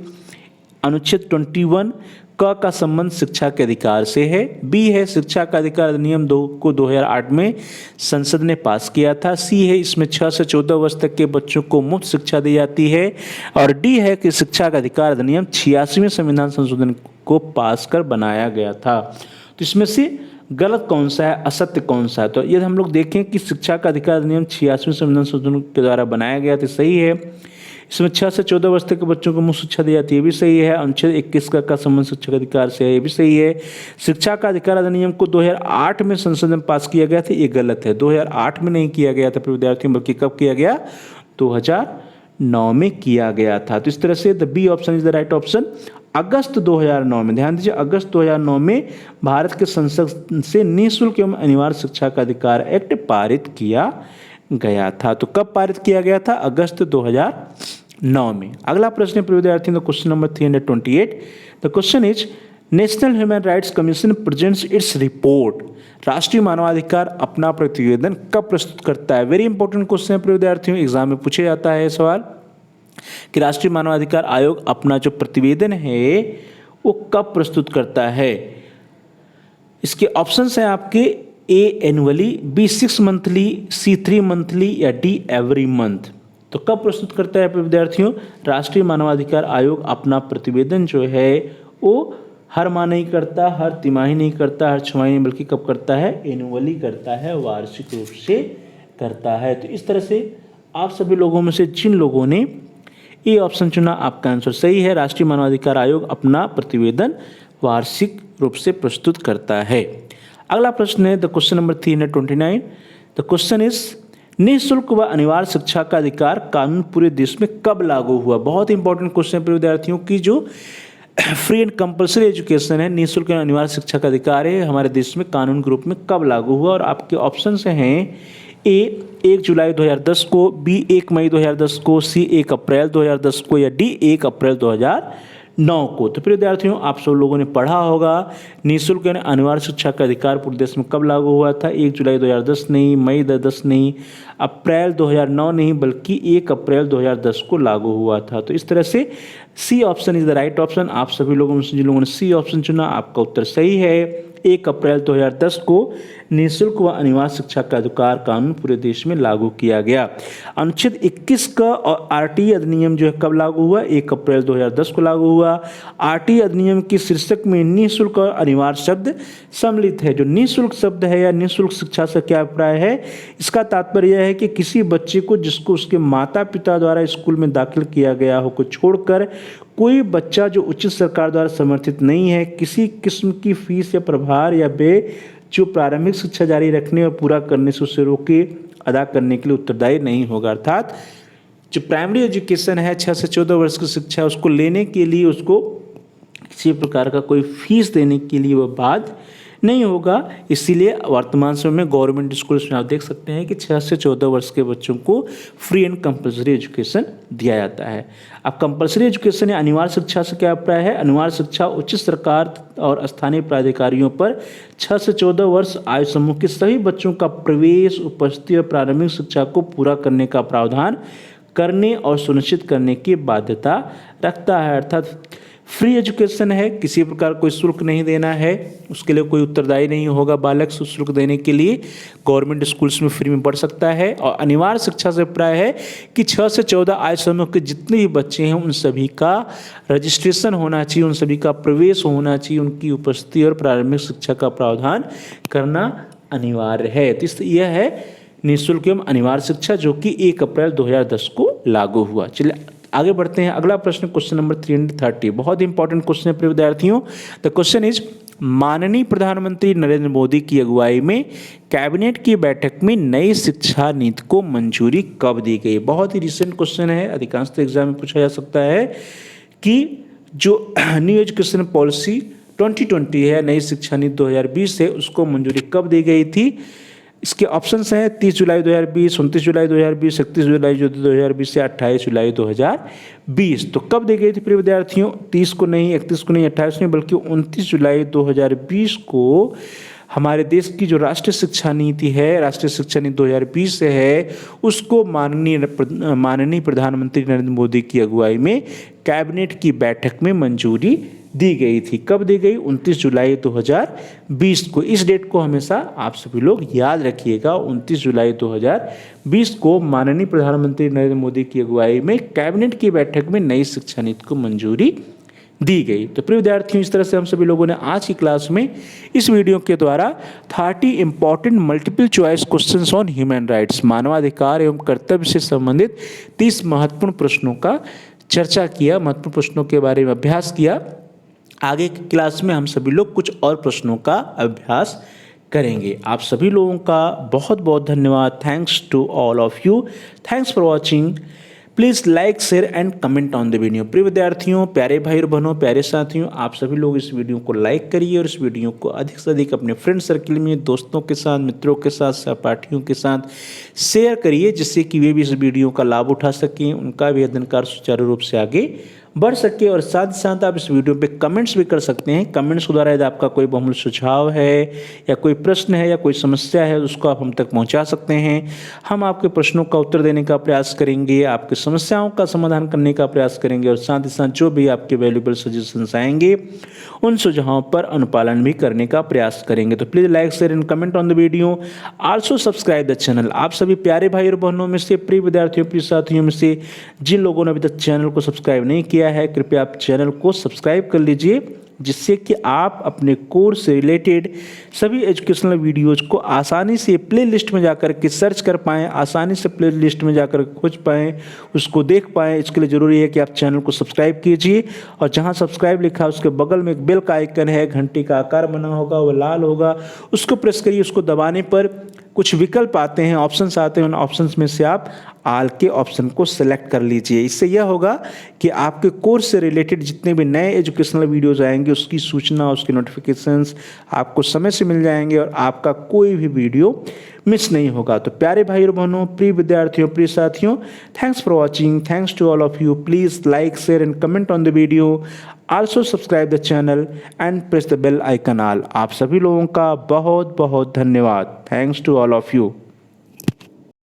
A: अनुच्छेद 21 का संबंध शिक्षा के अधिकार से है, बी है शिक्षा का अधिकार अधिनियम 2 को 2008 में संसद ने पास किया था, सी है इसमें 6 से 14 वर्ष तक के बच्चों को मुफ्त शिक्षा दी जाती है, और डी है कि शिक्षा का अधिकार अधिनियम 86वें संविधान संशोधन को पास कर बनाया गया था। तो इसमें से गलत कौन सा है, असत्य कौन सा है? तो यदि हम लोग देखें कि शिक्षा का अधिकार अधिनियम 86वें संविधान संशोधन के द्वारा बनाया गया तो सही है। इसमें 6 से 14 वर्ष तक के बच्चों को मुफ्त शिक्षा दी जाती है, भी सही है। अनुच्छेद 21 का संबंध शिक्षा के अधिकार से है, ये भी सही है। शिक्षा का अधिकार अधिनियम को 2008 में संसद में पास किया गया था, ये गलत है। 2008 में नहीं किया गया था प्रिय विद्यार्थियों, बल्कि कब किया गया? 2009 में किया गया था। तो इस तरह से the B option is the right option. अगस्त 2009 में, ध्यान दीजिए, अगस्त 2009 में भारत के संसद से निःशुल्क एवं अनिवार्य शिक्षा का अधिकार एक्ट पारित किया गया था। तो कब पारित किया गया था? अगस्त 2009 में। अगला प्रश्न है विद्यार्थियों, question number 328। The question is national human rights commission presents its report. राष्ट्रीय मानवाधिकार अपना प्रतिवेदन कब प्रस्तुत करता है? वेरी इंपॉर्टेंट क्वेश्चन है विद्यार्थियों, एग्जाम में पूछे जाता है सवाल कि राष्ट्रीय मानवाधिकार आयोग अपना जो प्रतिवेदन है वो कब प्रस्तुत करता है। इसके ऑप्शंस हैं आपके ए एनुअली, बी 6 मंथली, सी 3 मंथली या डी एवरी मंथ। तो कब प्रस्तुत करता है विद्यार्थियों? राष्ट्रीय मानवाधिकार आयोग अपना प्रतिवेदन जो है वो हर माह नहीं करता, हर तिमाही नहीं करता, हर छमाही नहीं, बल्कि कब करता है? एनुअली करता है, वार्षिक रूप से करता है। तो इस तरह से आप सभी लोगों में से जिन लोगों ने ये ऑप्शन चुना, आपका आंसर सही है। राष्ट्रीय मानवाधिकार आयोग अपना प्रतिवेदन वार्षिक रूप से प्रस्तुत करता है। अगला प्रश्न है the question number 329। The question is निःशुल्क व अनिवार्य शिक्षा का अधिकार कानून पूरे देश में कब लागू हुआ? बहुत इंपॉर्टेंट क्वेश्चन है विद्यार्थियों की जो फ्री एंड कंपल्सरी एजुकेशन है, निःशुल्क एवं अनिवार्य शिक्षा का अधिकार है, हमारे देश में कानून के रूप में कब लागू हुआ? और आपके ऑप्शन हैं ए 1 जुलाई 2010 को, बी 1 मई 2010 को, सी 1 अप्रैल 2010 को या डी 1 अप्रैल 2009 को। तो प्रिय विद्यार्थियों, आप सब लोगों ने पढ़ा होगा निःशुल्क यानी अनिवार्य शिक्षा का अधिकार पूरे देश में कब लागू हुआ था? 1 जुलाई 2010 नहीं, मई 2010 नहीं, अप्रैल 2009 नहीं, बल्कि 1 अप्रैल 2010 को लागू हुआ था। तो इस तरह से C option is the right option. आप सभी लोगों में से जिन लोगों ने सी ऑप्शन चुना, आपका उत्तर सही है। 1 अप्रैल 2010 को निःशुल्क व अनिवार्य शिक्षा का अधिकार कानून पूरे देश में लागू किया गया। अनुच्छेद 21 का और आरटीई अधिनियम जो है कब लागू हुआ? 1 अप्रैल 2010 को लागू हुआ। आरटीई अधिनियम के शीर्षक में निःशुल्क और अनिवार्य शब्द सम्मिलित है। जो निःशुल्क शब्द है या निःशुल्क शिक्षा से क्या अभिप्राय है? इसका तात्पर्य यह है कि किसी बच्चे को जिसको उसके माता पिता द्वारा स्कूल में दाखिल किया गया हो को छोड़कर कोई बच्चा जो उचित सरकार द्वारा समर्थित नहीं है, किसी किस्म की फीस या प्रभार या व्यय जो प्रारंभिक शिक्षा जारी रखने और पूरा करने से उसे रोके अदा करने के लिए उत्तरदायी नहीं होगा। अर्थात जो प्राइमरी एजुकेशन है 6 से 14 वर्ष की शिक्षा, उसको लेने के लिए उसको किसी प्रकार का कोई फीस देने के लिए वह बाध्य नहीं होगा। इसीलिए वर्तमान समय में गवर्नमेंट स्कूल्स में आप देख सकते हैं कि 6 से 14 वर्ष के बच्चों को फ्री एंड कंपलसरी एजुकेशन दिया जाता है। अब कंपलसरी एजुकेशन या अनिवार्य शिक्षा से क्या अभिप्राय है? अनिवार्य शिक्षा उचित सरकार और स्थानीय प्राधिकारियों पर 6 से 14 वर्ष आयु समूह के सभी बच्चों का प्रवेश, उपस्थिति और प्रारंभिक शिक्षा को पूरा करने का प्रावधान करने और सुनिश्चित करने की बाध्यता रखता है। अर्थात फ्री एजुकेशन है, किसी प्रकार कोई शुल्क नहीं देना है, उसके लिए कोई उत्तरदायी नहीं होगा बालक शुल्क देने के लिए, गवर्नमेंट स्कूल्स में फ्री में पढ़ सकता है। और अनिवार्य शिक्षा से अभिप्राय है कि 6 से 14 आयु समूह के जितने भी बच्चे हैं उन सभी का रजिस्ट्रेशन होना चाहिए, उन सभी का प्रवेश होना चाहिए, उनकी उपस्थिति और प्रारंभिक शिक्षा का प्रावधान करना अनिवार्य है। तो यह है निःशुल्क एवं अनिवार्य शिक्षा जो कि 1 अप्रैल 2010 को लागू हुआ। चलिए आगे बढ़ते हैं। अगला प्रश्न क्वेश्चन नंबर 330, बहुत इंपॉर्टेंट क्वेश्चन है प्रिय विद्यार्थियों। द क्वेश्चन इज माननीय प्रधानमंत्री नरेंद्र मोदी की अगुवाई में कैबिनेट की बैठक में नई शिक्षा नीति को मंजूरी कब दी गई? बहुत ही रिसेंट क्वेश्चन है, अधिकांशतः एग्जाम में पूछा जा सकता है कि जो न्यू एजुकेशन पॉलिसी 2020 है, नई शिक्षा नीति 2020 है, उसको मंजूरी कब दी गई थी? इसके ऑप्शंस हैं 30 जुलाई 2020, 29 जुलाई 2020, 31 जुलाई 2020 या 28 जुलाई 2020। तो कब दी गई थी प्रिय विद्यार्थियों? 30 को नहीं, 31 को नहीं, 28 नहीं, बल्कि 29 जुलाई 2020 को हमारे देश की जो राष्ट्रीय शिक्षा नीति है, राष्ट्रीय शिक्षा नीति 2020 से है, उसको माननीय प्रधानमंत्री नरेंद्र मोदी की अगुवाई में कैबिनेट की बैठक में मंजूरी दी गई थी। कब दी गई? 29 जुलाई 2020 को। इस डेट को हमेशा आप सभी लोग याद रखिएगा। 29 जुलाई 2020 को माननीय प्रधानमंत्री नरेंद्र मोदी की अगुवाई में कैबिनेट की बैठक में नई शिक्षा नीति को मंजूरी दी गई। तो प्रिय विद्यार्थियों, इस तरह से हम सभी लोगों ने आज की क्लास में इस वीडियो के द्वारा 30 important multiple choice questions on human rights, मानवाधिकार एवं कर्तव्य से संबंधित 30 महत्वपूर्ण प्रश्नों का चर्चा किया, महत्वपूर्ण प्रश्नों के बारे में अभ्यास किया। आगे की क्लास में हम सभी लोग कुछ और प्रश्नों का अभ्यास करेंगे। आप सभी लोगों का बहुत बहुत धन्यवाद। Thanks to all of you. Thanks for watching. Please like, share and comment on the video. प्रिय विद्यार्थियों, प्यारे भाई और बहनों, प्यारे साथियों, आप सभी लोग इस वीडियो को लाइक करिए और इस वीडियो को अधिक से अधिक अपने फ्रेंड सर्किल में, दोस्तों के साथ, मित्रों के साथ, सहपाठियों के साथ शेयर करिए, जिससे कि वे भी इस वीडियो का लाभ उठा सकें, उनका भी अध्ययन कार्य सुचारू रूप से आगे बढ़ सके। और साथ ही साथ आप इस वीडियो पे कमेंट्स भी कर सकते हैं। कमेंट्स के द्वारा यदि आपका कोई बहुमूल्य सुझाव है या कोई प्रश्न है या कोई समस्या है, उसको आप हम तक पहुंचा सकते हैं। हम आपके प्रश्नों का उत्तर देने का प्रयास करेंगे, आपकी समस्याओं का समाधान करने का प्रयास करेंगे और साथ ही साथ जो भी आपके वैल्यूएबल सजेशंस आएंगे, उन सुझावों पर अनुपालन भी करने का प्रयास करेंगे। तो please like, share and comment on the video. Also subscribe the channel. आप सभी प्यारे भाई और बहनों में से, प्रिय विद्यार्थियों, प्रिय साथियों में से जिन लोगों ने अभी तक चैनल को सब्सक्राइब नहीं किया है, कृपया आप चैनल को सब्सक्राइब कर लीजिए, जिससे कि आप अपने कोर्स से रिलेटेड सभी एजुकेशनल वीडियोज को आसानी से प्लेलिस्ट में जाकर के सर्च कर पाएँ, आसानी से प्लेलिस्ट में जाकर खोज पाएँ, उसको देख पाएँ। इसके लिए ज़रूरी है कि आप चैनल को सब्सक्राइब कीजिए और जहां सब्सक्राइब लिखा है उसके बगल में एक बेल का आइकन है, घंटी का आकार बना होगा, वो लाल होगा, उसको प्रेस करिए। उसको दबाने पर कुछ विकल्प आते हैं, ऑप्शंस आते हैं, उन ऑप्शंस में से आप आल के ऑप्शन को सेलेक्ट कर लीजिए। इससे यह होगा कि आपके कोर्स से रिलेटेड जितने भी नए एजुकेशनल वीडियोस आएंगे, उसकी सूचना, उसके नोटिफिकेशंस आपको समय से मिल जाएंगे और आपका कोई भी वीडियो मिस नहीं होगा। तो प्यारे भाई और बहनों, प्रिय विद्यार्थियों, प्रिय साथियों, thanks for watching. Thanks to all of you. Please like, share and comment on the video. Also subscribe the channel and press the bell icon all. आप सभी लोगों का बहुत बहुत धन्यवाद। Thanks to all of you.